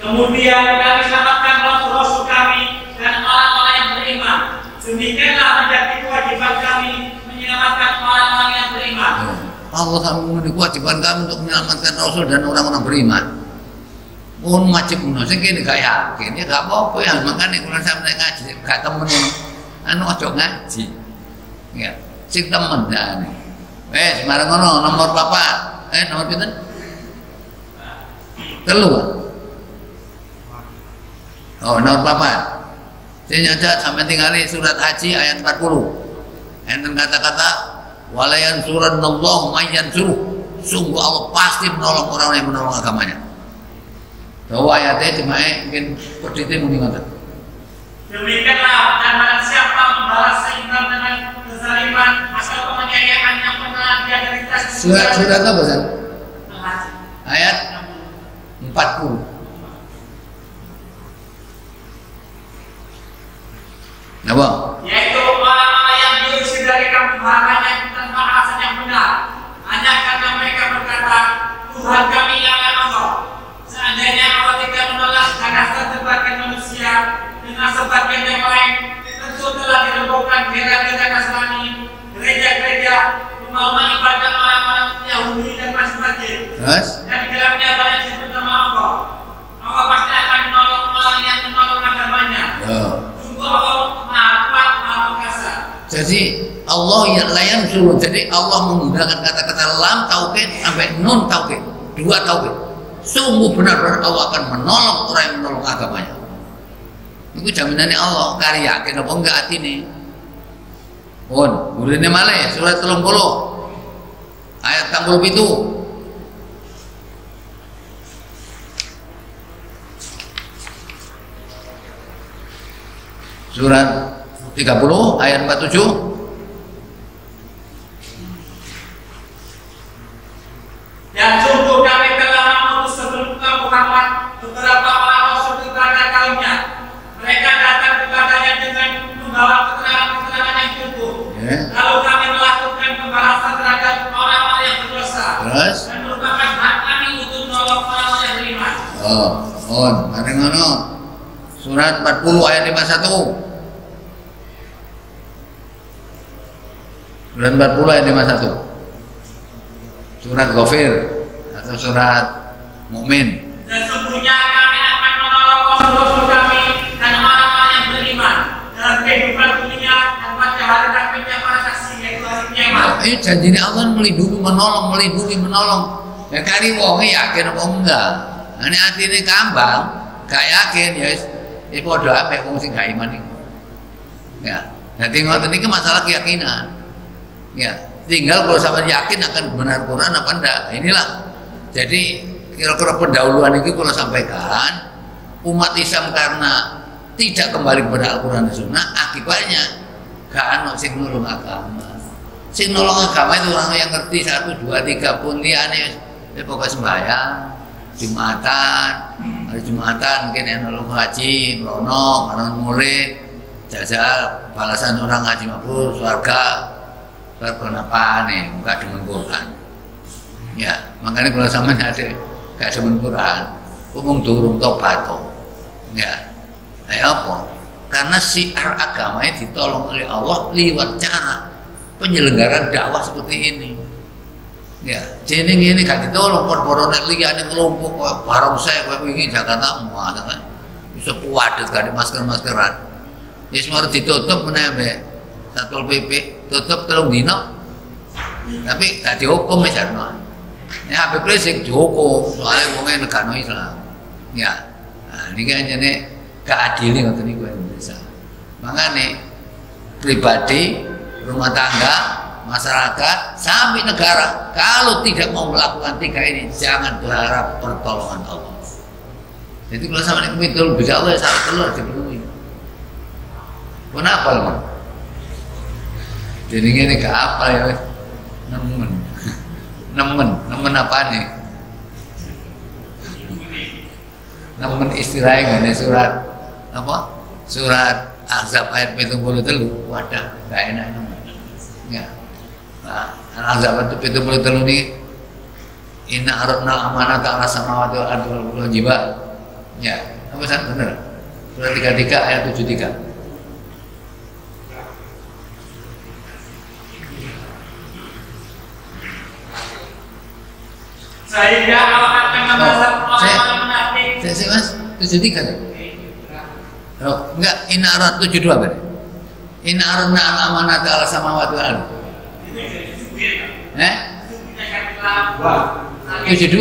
Kemudian kami selamatkan rasul-rasul kami dan orang-orang yang beriman. Demikianlah menjadi kewajiban kami menyelamatkan orang-orang yang beriman. Allah akan memenuhi kewajiban kami untuk menyelamatkan rasul dan orang-orang beriman. Mohon wajib menolong, saya kini gak yakin, ya gak apa-apa ya, makanya kalau saya ngaji, gak temen anu ojo ngaji, ya, sing temen dah nih. Semarang ngono, nomor bapak, nomor pinten? Telu. Oh, nomor bapak. Saya nyata sampai tinggali surat Haji ayat 40. Enten kata-kata walayan surat Allah mayan suruh. Sungguh Allah pasti menolong orang yang menolong agamanya. Bahwa ayatnya cuma mungkin peditnya muni ngoten. Demikianlah dan barang siapa membalas seimbang dengan kezaliman atau penganiayaan yang pernah dia derita. Surat apa San? Ayat 40. Apa? Yaitu orang-orang yang diusir dari kampung halamannya tanpa alasan yang benar, hanya karena mereka berkata, Tuhan kami ialah Allah. Seandainya Allah tidak menolak karena sebagian manusia dengan sebagian yang lain, tentu telah dirembukan gereja-gereja Nasrani, gereja-gereja rumah ibadah orang-orang Yahudi dan masing-masing. Dan di dalamnya banyak disebut nama Allah. Allah pasti akan menolong orang yang menolong agamanya. Sungguh Allah Maha Kuat, Maha Perkasa. Jadi Allah yang layan suruh. Jadi Allah menggunakan kata-kata lam taukid sampai nun taukid, dua taukid. Sungguh benar-benar Allah akan menolong orang yang menolong agamanya. Itu jaminannya Allah. Kari yakin apa enggak hati ini? Bulannya malah surat 30 ayat 37. Surat 30 ayat 47. Dan sungguh kami telah mengutus sebelum kamu Muhammad beberapa orang rasul kepada kaumnya. Mereka datang kepadanya dengan membawa keterangan-keterangan yang cukup. Lalu kami melakukan pembalasan terhadap orang-orang yang berdosa. Dan merupakan hak kami untuk menolong orang-orang yang beriman. Bareng ngono. Surat 40 ayat 51. Surat 40 ayat 51. Surat Ghafir atau surat Mukmin. Dan sesungguhnya kami akan menolong rasul-rasul kami dan orang-orang yang beriman dalam kehidupan dunia dan pada hari akhirnya para saksi yaitu hari kiamat. Janjinya Allah melindungi menolong. Ya kali wong yakin apa enggak? Ane atine kambang, gak yakin ya padha apik wong sing gak iman iki. Ya, dadi ngoten iki masalah keyakinan. Ya, tinggal kalau sampai yakin akan benar Quran apa enggak. Inilah. Jadi kira-kira pendahuluan itu kalau sampaikan umat Islam karena tidak kembali kepada Al-Quran dan Sunnah, akibatnya gak ada sing nulung agama. Sing nulung agama itu orang yang ngerti 1, 2, 3 pun dia nih, pokoknya sembahyang, hari Jumatan mungkin yang nulung haji, meronok, orang murid, jajal balasan orang haji mabrur, surga apa nih, gak demen Quran. Ya, makanya kalau sama ada gak demen Quran, umum turun tobat toh. Ya, apa? Karena syiar agamanya ditolong oleh Allah lewat cara penyelenggaraan dakwah seperti ini. Ya, jadi ini gak ditolong por-poron liyane ngelompok bareng saya kowe iki Jakarta muat kan. Bisa kuadet gak ada masker-maskeran. Ya semua ditutup meneh Satpol PP, tutup 3 dino. Tapi gak dihukum wis jarno. Nek Habib Rizik dihukum soalnya wong negara Islam. Ya. Nah, ini kan jadi keadilan ngoten niku Indonesia. Makanya pribadi, rumah tangga, masyarakat, sampai negara kalau tidak mau melakukan 3 ini jangan berharap pertolongan Allah. Jadi kalau sama ini betul bisa Allah sampai telur dipenuhi. Kenapa loh? Jadi ini ke apa ya? Nemen apa nih? Nemen istilahnya gak surat apa? Surat Ahzab ayat 73. Wadah, gak enak nemen. Ya. Nah, Ahzab itu 73 ini inna aradna amanata ala samawati wal ardi wal jibal. Ya, apa san bener? Surat 33 ayat 73. Sehingga Allah akan membalas orang-orang munafik. Saya Mas, 73 kan? Oh, enggak, inna arat 72 berarti. Inna aradna amanata ala samawati wal ardi. 72.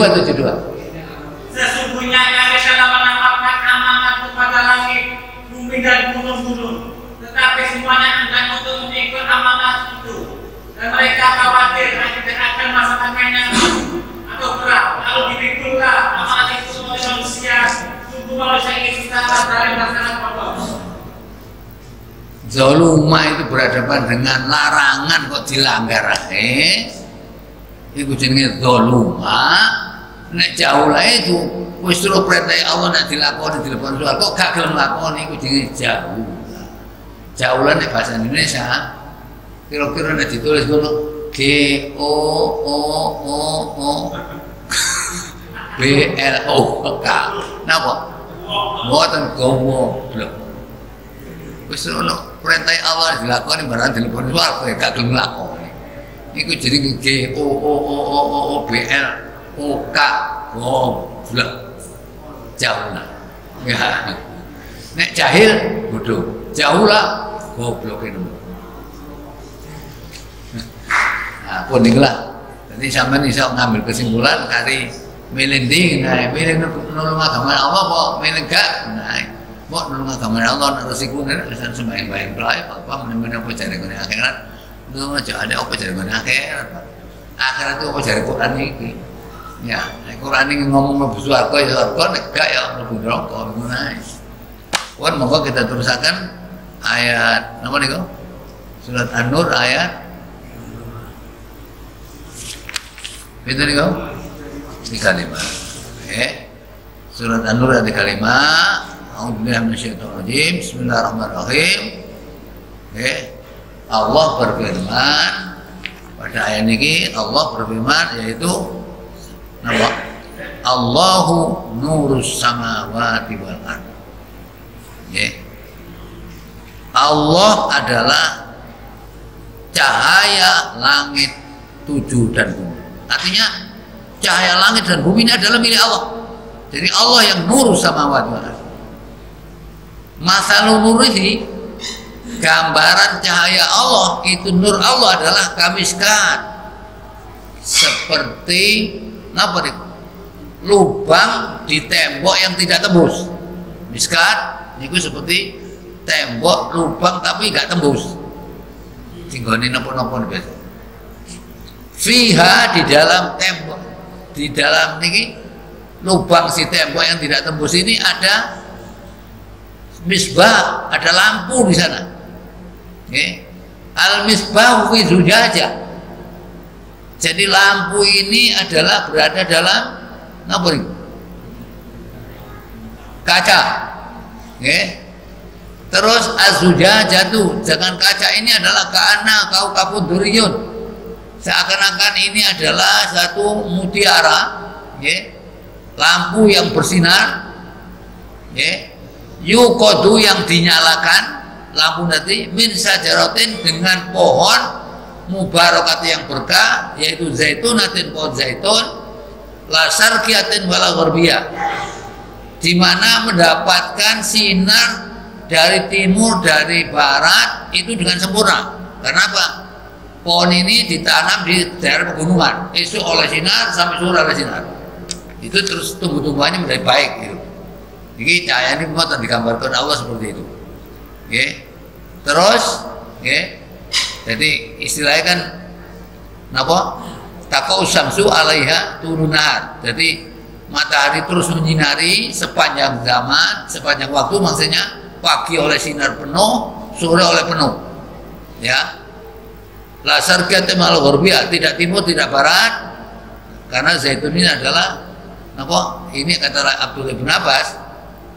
Sesungguhnya kami telah menawarkan amanat kepada langit, bumi dan gunung-gunung, tetapi semuanya enggan untuk mengikut amanat itu, dan mereka khawatir akan masakan yang atau berat. Kalau dipikullah amanat itu oleh manusia, sungguh manusia ini salah dari melaksanakan pokok. Zaluma itu berhadapan dengan larangan kok dilanggar. Iku jenenge zaluma. Nek jauh lah itu wis suruh perintah Allah nek dilakoni dilepon soal kok gak gelem lakoni iku jenenge jauh. Jauh lah nek bahasa Indonesia kira-kira nek ditulis ngono G O B L O K. Napa? Mboten goblok. Wis ono perintah Allah dilakoni barang telepon soal kok gak gelem lakoni. Iku jenenge G O B L O K goblok. Jauh lah. Ya. Nek jahil bodoh. Jauh lah goblok itu. Nah, pun inilah. Jadi sampean iso ngambil kesimpulan kali milih ndi, nah milih nulung agama Allah apa milih gak. Nah, kok nulung agama Allah nek resiko nek pesan sembahyang-sembahyang bae apa meneh-meneh apa jare ngene akhirat. Nang aja ada apa jare ngene akhirat. Akhirat itu apa jare Quran iki. Ya, nek Quran iki ngomong mlebu swarga ya swarga, nek gak ya mlebu neraka ngono ae. Wan monggo kita terusaken ayat napa niku? Surat An-Nur ayat itu niku 35. Surat An-Nur ayat 35. A'udzubillahi minasyaitonir rajim. Bismillahirrahmanirrahim. Allah berfirman pada ayat ini, Allah berfirman yaitu nama Allahu nurus samawati wal ardh. Allah adalah cahaya langit 7 dan bumi. Artinya cahaya langit dan bumi ini adalah milik Allah. Jadi Allah yang nurus samawati wal ardh. Masalul nurihi, gambaran cahaya Allah itu, nur Allah adalah kamiskan, seperti apa nih? Lubang di tembok yang tidak tembus. Miskat itu seperti tembok lubang tapi gak tembus. Tinggone napa-napa biasa. Fiha di dalam tembok, di dalam niki lubang si tembok yang tidak tembus ini ada misbah, ada lampu di sana. Al misbah fi zujajah. Jadi lampu ini adalah berada dalam apa ini? Kaca. Terus az-zujajah itu, jangan kaca ini adalah ka'anna kaukabud duriyun. Seakan-akan ini adalah satu mutiara, lampu yang bersinar, yuqadu yang dinyalakan lampu nanti min sajaratin dengan pohon mubarakati yang berkah, yaitu zaitunatin, pohon zaitun, la syarqiyatin wala gharbiyah, di mana mendapatkan sinar dari timur dari barat itu dengan sempurna. Kenapa? Pohon ini ditanam di daerah pegunungan, esok oleh sinar sampai sore oleh sinar, itu terus tumbuh-tumbuhannya menjadi baik gitu. Jadi cahaya ini memang digambarkan Allah seperti itu. Terus jadi istilahnya kan napa? Taqau syamsu 'alaiha turunar. Jadi matahari terus menyinari sepanjang zaman, sepanjang waktu, maksudnya pagi oleh sinar penuh, sore oleh penuh. Ya. La syarqiyatin wal gharbiyah, tidak timur tidak barat. Karena zaitun ini adalah napa? Ini kata Abdullah bin Abbas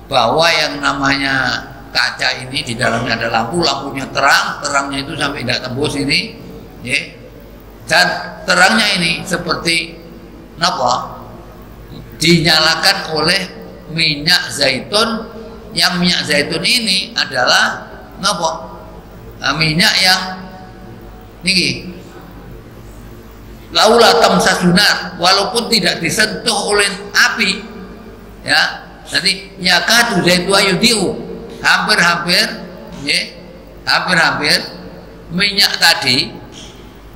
bahwa yang namanya kaca ini di dalamnya ada lampu, lampunya terang, terangnya itu sampai tidak tembus ini, dan terangnya ini seperti apa? Dinyalakan oleh minyak zaitun, yang minyak zaitun ini adalah apa? Minyak yang niki laula tamsasunar, walaupun tidak disentuh oleh api, ya. Jadi yakatu zaitu ayudiu, hampir-hampir minyak tadi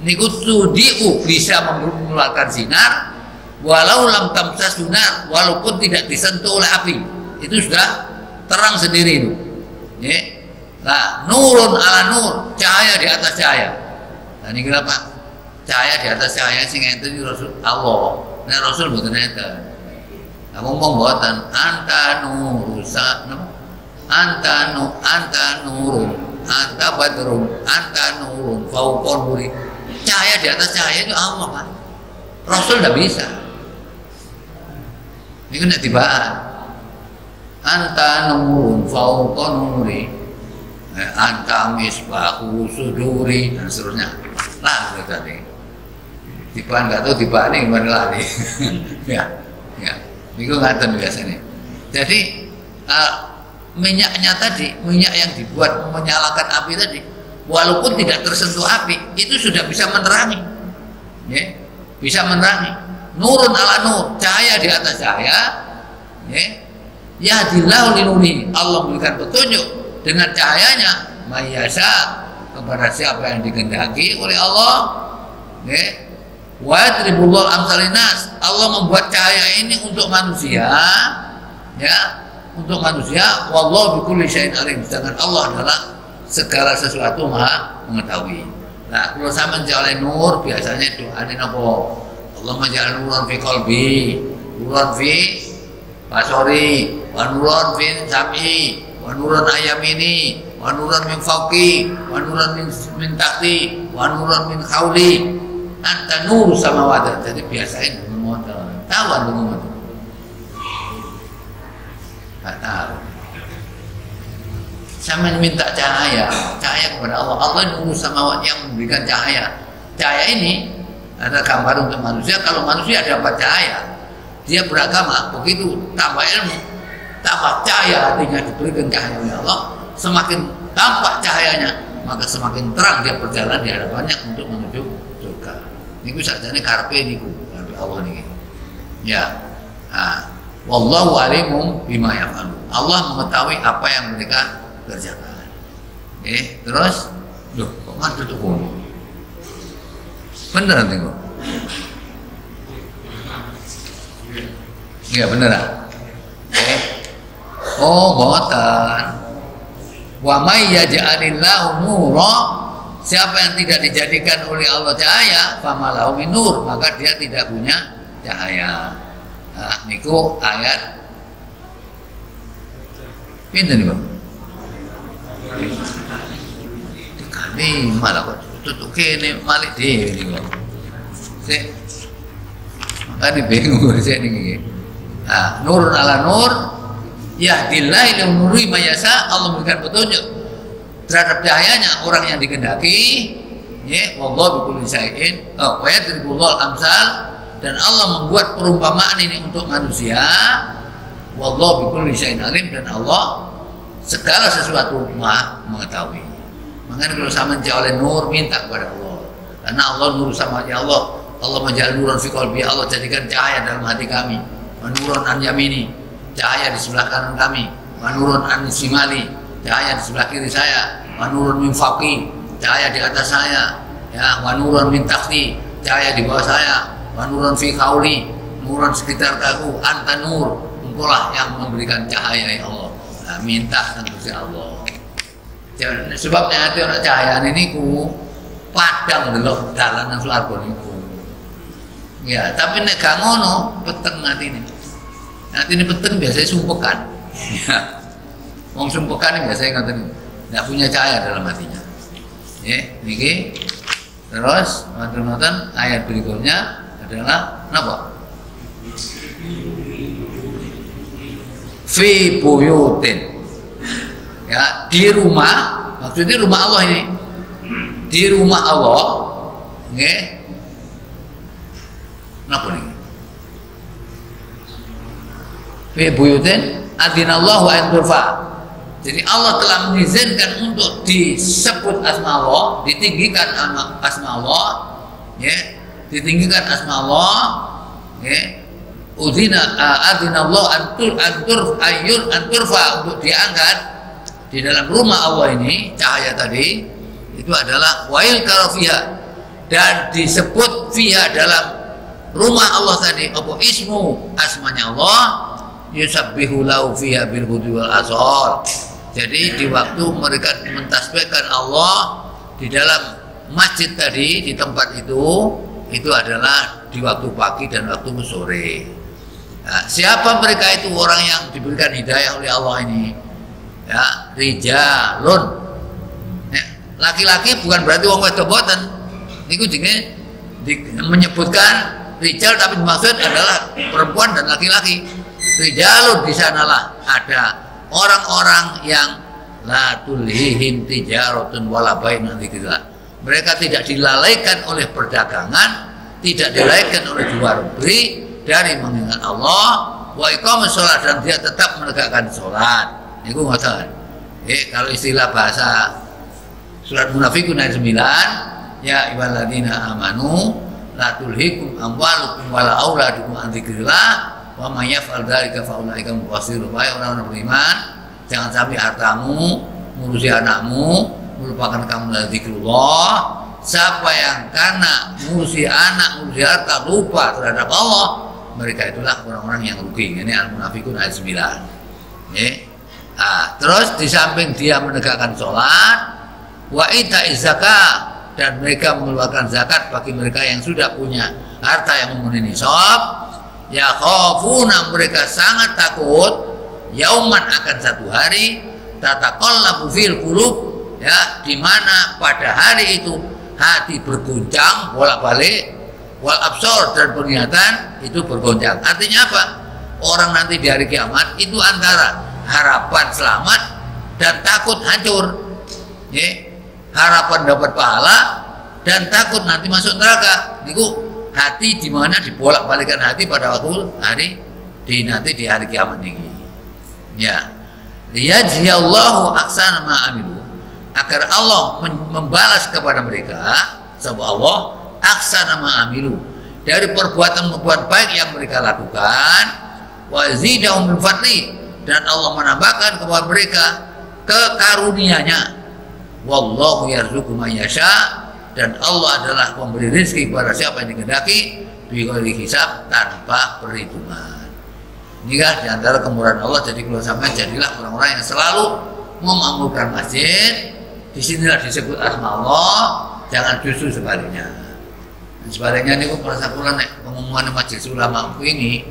niku tudiu bisa mengeluarkan sinar, walau lam tamsasunar, walaupun tidak disentuh oleh api, itu sudah terang sendiri itu. Nah, nurun ala nur, cahaya di atas cahaya. Nah, ini kenapa? Cahaya di atas cahaya sing enten Rasul Allah. Nah, Rasul mboten enten. Ngomong buatan anta nurusa, anta nurun, anta badrun, anta nurun, fauqon nuri. Cahaya di atas cahaya itu Allah kan. Rasul tidak bisa. Ini kan tidak dibahas. Anta nurun, fauqon nuri, anta misbahu suduri, dan seterusnya. Nah, itu tadi. Dibahas nggak tahu dibahas ini gimana lagi. Ya. Itu ngaten biasanya. Jadi minyaknya tadi, minyak yang dibuat menyalakan api tadi, walaupun tidak tersentuh api, itu sudah bisa menerangi, bisa menerangi. Nurun ala nur, cahaya di atas cahaya, yahdillahu linuri, Allah memberikan petunjuk dengan cahayanya, mayasa kepada siapa yang dikehendaki oleh Allah. Wa yadribullahu amsalinas, Allah membuat cahaya ini untuk manusia, ya, untuk manusia. Wallahu bikulli syai'in alim, sedangkan Allah adalah segala sesuatu maha mengetahui. Nah, kalau sama oleh nur biasanya doain apa? Allahumma ja'al nuran fi qalbi, nuran fi basori, wa nuran fi sam'i, wa nuran ayamini, wa nuran min fawqi, wa nuran min tahti, wa nuran min khawli. Anta nur sama wadah. Jadi biasain ngomong tahu anda ngomong nggak tahu. Sama minta cahaya kepada Allah. Allah nur sama wadah yang memberikan cahaya. Cahaya ini ada gambar untuk manusia. Kalau manusia dapat cahaya, dia beragama, begitu tambah ilmu, tambah cahaya, hatinya diberikan cahaya oleh Allah, semakin tampak cahayanya, maka semakin terang dia berjalan di hadapannya untuk menuju surga. Niku sakjane karepe niku karep Allah niki. Ya. Wallahu alimum bima yaf'alun. Allah mengetahui apa yang mereka kerjakan. Terus loh, kok mantu tuh kono? Bener niku. Iya beneran. Oh, boten. Wa may yaj'alillahu nura, siapa yang tidak dijadikan oleh Allah cahaya, famalahu min nur, maka dia tidak punya cahaya. Nah, niku ayat pinten niku? Kali malah kok tutuk kene malik dhewe niku. Sik. Makane bingung sik niki. Nah, nurun ala nur yahdillahu ila nuri mayasa, Allah memberikan petunjuk terhadap cahayanya orang yang dikehendaki. Ya, wallahu bikulli syai'in. Wa yadribullahu amsal, dan Allah membuat perumpamaan ini untuk manusia. Wallahu bikulli syai'in alim, dan Allah segala sesuatu Maha mengetahui. Makanya kalau sama oleh nur, minta kepada Allah. Karena Allah nur sama ya Allah. Allah menjadi nurun fi qalbi, Allah jadikan cahaya dalam hati kami. Wa nurun an yamini, cahaya di sebelah kanan kami. Wa nurun an shimali, cahaya di sebelah kiri saya. Wa nurun min fawqi, cahaya di atas saya. Ya, wa nurun min tahti, cahaya di bawah saya. Wa nurun fi qauli, nuran sekitar aku. Anta nur, engkaulah yang memberikan cahaya ya Allah. Nah, minta tentu Allah. Sebabnya hati orang cahaya ini ku padang delok dalanan swarga niku. Ya, tapi nek gak ngono peteng atine. Atine peteng biasanya sumpekan. Ya. Wong sumpekan biasanya ngoten, enggak punya cahaya dalam hatinya. Ya, niki. Terus wonten ayat berikutnya adalah napa? Fi buyutin. Ya, di rumah, maksudnya rumah Allah ini. Di rumah Allah, nggih. Napa nih? Fi buyutin adzinallahu an turfa. Jadi Allah telah mengizinkan untuk disebut asma Allah, ditinggikan asma Allah, ya, ditinggikan asma Allah, ya. Adzinallahu an turfa, untuk diangkat di dalam rumah Allah ini, cahaya tadi itu adalah wail karafiha, dan disebut fiha dalam rumah Allah tadi apa ismu, asmanya Allah, yusabbihu lahu fiha bil ghudwi wal asal. Jadi di waktu mereka mentasbihkan Allah di dalam masjid tadi, di tempat itu adalah di waktu pagi dan waktu sore. Nah, siapa mereka itu? Orang yang diberikan hidayah oleh Allah ini. Ya, rijalun. Ya, laki-laki bukan berarti wong wedok boten. Niku jenenge menyebutkan rijal, tapi dimaksud adalah perempuan dan laki-laki. Rijalun di sanalah ada orang-orang yang la tulhihim tijaratun wala bai'un an dzikrillah. Mereka tidak dilalaikan oleh perdagangan, tidak dilalaikan oleh jual beli dari mengingat Allah, wa iqamus shalah, dan dia tetap menegakkan salat. Niku ngoten. Kalau istilah bahasa surat Munafikun ayat 9, ya ayyuhalladzina amanu la tulhikum amwalukum wala auladukum an dzikrillah wa may yaf'al dzalika fa ulaika hum khasirun. Wahai orang-orang beriman, jangan sampai hartamu, ngurusi anakmu melupakan kamu dari zikrullah. Siapa yang karena ngurusi anak, ngurusi harta lupa terhadap Allah, mereka itulah orang-orang yang rugi. Ini Al-Munafikun ayat 9. Terus di samping dia menegakkan sholat, wa ita'iz zakah, dan mereka mengeluarkan zakat bagi mereka yang sudah punya harta yang memenuhi nisab. Ya khafuna, mereka sangat takut, yauman, akan satu hari, tataqallabu fil qulub, ya, di mana pada hari itu hati berguncang bolak-balik, wal absar, dan penglihatan itu bergoncang. Artinya apa? Orang nanti di hari kiamat itu antara harapan selamat dan takut hancur, ya. Harapan dapat pahala dan takut nanti masuk neraka. Niku hati di mana dibolak-balikan hati pada waktu nanti di hari kiamat ini. Ya, liyajziyallahu ahsana ma amilu, agar Allah membalas kepada mereka, sebab Allah ahsana ma amilu, dari perbuatan-perbuatan baik yang mereka lakukan, wa zidahum min fadli, dan Allah menambahkan kepada mereka kekarunia-Nya. Wallahu yarzuqu man yasha, dan Allah adalah pemberi rezeki kepada siapa yang dikehendaki, bighairi hisab, tanpa perhitungan. Inilah diantara kemurahan Allah. Jadi kalau sampai jadilah orang-orang yang selalu memakmurkan masjid. Disinilah disebut asma Allah, jangan justru sebaliknya. Dan sebaliknya ini pun pada saat nek pengumuman majelis ulama ini,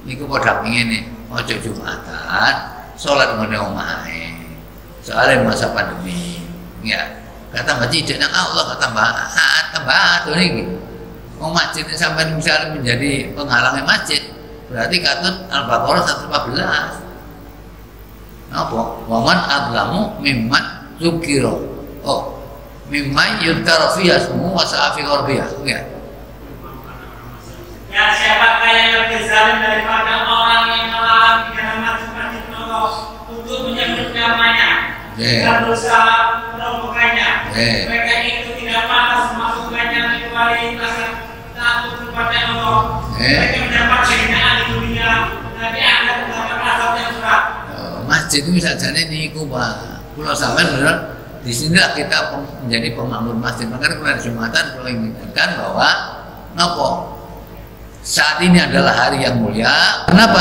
niku padha ngene, ojo Jumatan, salat ngene omahe. Soalnya masa pandemi, ya. Kata mbak tidak nang Allah kata tambah ini. Mau masjid sampai misalnya menjadi penghalangnya masjid, berarti katut Al-Baqarah 114. Napa? Waman adlamu mimman zukira. Oh, mimman yudkara fiha ismuhu wa sa'a fi gharbiyah. Ya. Ya, siapakah yang lebih zalim daripada orang yang melarang di dalam masjid Allah untuk menyebut namanya dan berusaha merobohkannya. Mereka itu tidak pantas memasukkannya kecuali takut kepada Allah. Mereka mendapat kehinaan di dunia, tapi akan mendapat azab yang berat. Masjid itu sajane niku, Pak. Kula sampean bener di sinilah kita menjadi pemakmur masjid. Makanya pada Jumatan kula ingatkan bahwa napa? Saat ini adalah hari yang mulia. Kenapa?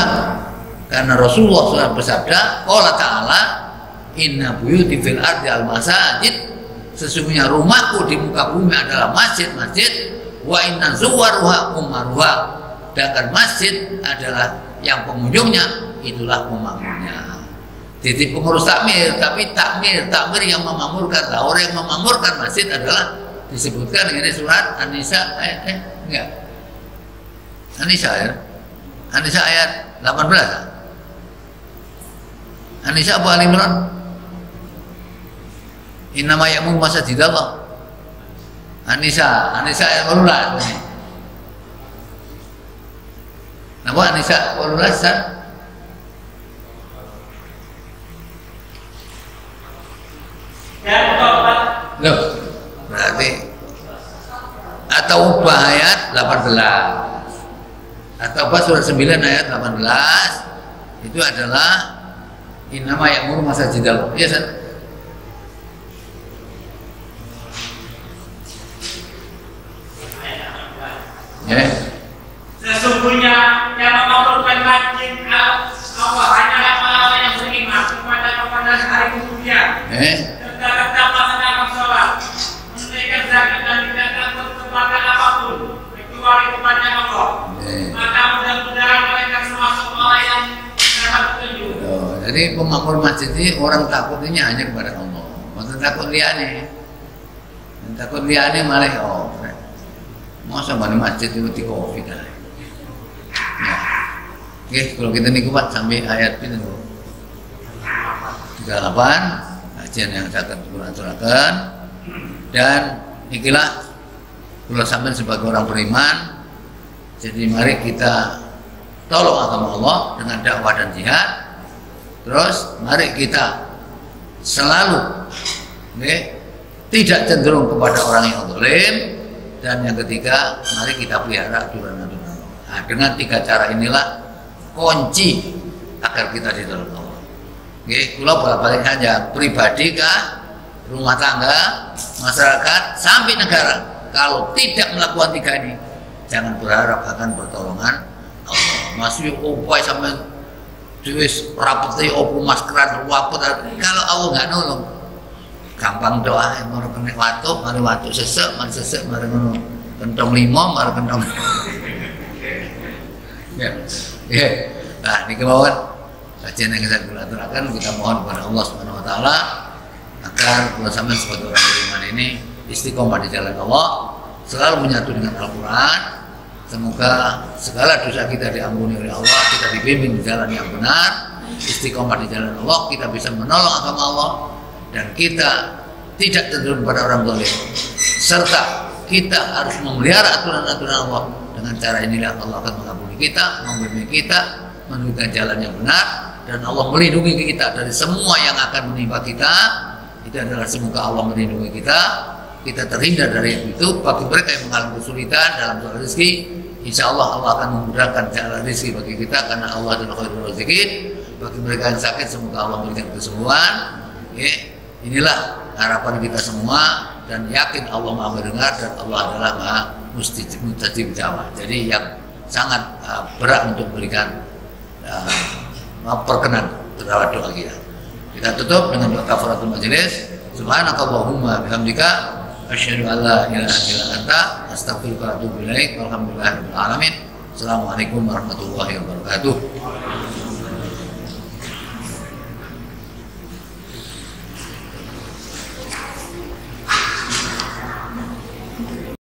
Karena Rasulullah SAW bersabda, "Qala ta'ala, inna buyuti fil ardi al-masajid." Sesungguhnya rumahku di muka bumi adalah masjid-masjid. Wa inna zuwaruha umaruha. Sedangkan masjid adalah yang pengunjungnya, itulah pemakmurnya. Jadi pengurus takmir, tapi takmir yang memakmurkan. Lah orang yang memakmurkan masjid adalah disebutkan ini surat An-Nisa enggak. An-Nisa ya. An-Nisa ayat 18. An-Nisa apa Al-Imran? Innama ya'muru masajidallah. An-Nisa ayat 18. Napa An-Nisa 18? Loh, berarti atau ubah ayat 18 atau ubah surat 9 ayat 18 itu adalah innama ya'muru masajidallah. Iya, San? Ya. Sesungguhnya yang memakmurkan masjid Allah hanyalah orang yang beriman kepada hari kemudian. Tetap melaksanakan sholat, menunaikan zakat dan tidak takut kepada apapun kecuali kepada Allah. Maka mudah-mudahan mereka termasuk orang yang dapat petunjuk. Jadi pemakmur masjid ini orang takutnya hanya kepada Allah. Maksud takut liane, takut liane malah masa mana masjid itu di COVID ya. Oke, kalau kita nih kuat sampai ayat ini 38 kajian yang saya akan aturakan. Dan ikilah kalau sampai sebagai orang beriman, jadi mari kita tolong agama Allah dengan dakwah dan jihad. Terus mari kita selalu tidak cenderung kepada orang yang zalim. Dan yang ketiga, mari kita pelihara aturan-aturan Allah. Nah, dengan 3 cara inilah kunci agar kita ditolong Allah. Oke, kalau bolak-balik saja pribadi kah, rumah tangga, masyarakat, sampai negara. Kalau tidak melakukan 3 ini, jangan berharap akan pertolongan Allah. Masih upaya sampai duwis rapeti opo maskeran wapet. Kalau Allah nggak nolong, gampang doa, mau kena mari watu sesek, mari ngono kentong 5, mari kentong. Ya, nah ini kemauan kajian yang kita aturakan, kita mohon kepada Allah Subhanahu Wa Taala agar kalau sampai sebagai orang beriman ini istiqomah di jalan Allah, selalu menyatu dengan Al-Quran. Semoga segala dosa kita diampuni oleh Allah, kita dibimbing di jalan yang benar, istiqomah di jalan Allah, kita bisa menolong agama Allah, dan kita tidak cenderung pada orang zalim. Serta kita harus memelihara aturan-aturan Allah. Dengan cara inilah Allah akan mengampuni kita, membimbing kita, menunjukkan jalan yang benar, dan Allah melindungi kita dari semua yang akan menimpa kita. Itu adalah semoga Allah melindungi kita terhindar dari itu. Bagi mereka yang mengalami kesulitan dalam soal rezeki, insya Allah Allah akan memudahkan jalan rezeki bagi kita, karena Allah adalah khairul raziqin. Bagi mereka yang sakit, semoga Allah memberikan kesembuhan. Inilah harapan kita semua, dan yakin Allah Maha mendengar dan Allah adalah Maha mustajib da'wah. Jadi yang sangat berat untuk memberikan perkenan terhadap doa kita. Kita tutup dengan doa kafaratul majelis. Subhanakallahumma bihamdika asyhadu an la ilaha illa anta astaghfiruka wa atubu ilaik. Walhamdulillahirabbil alamin. Assalamualaikum warahmatullahi wabarakatuh.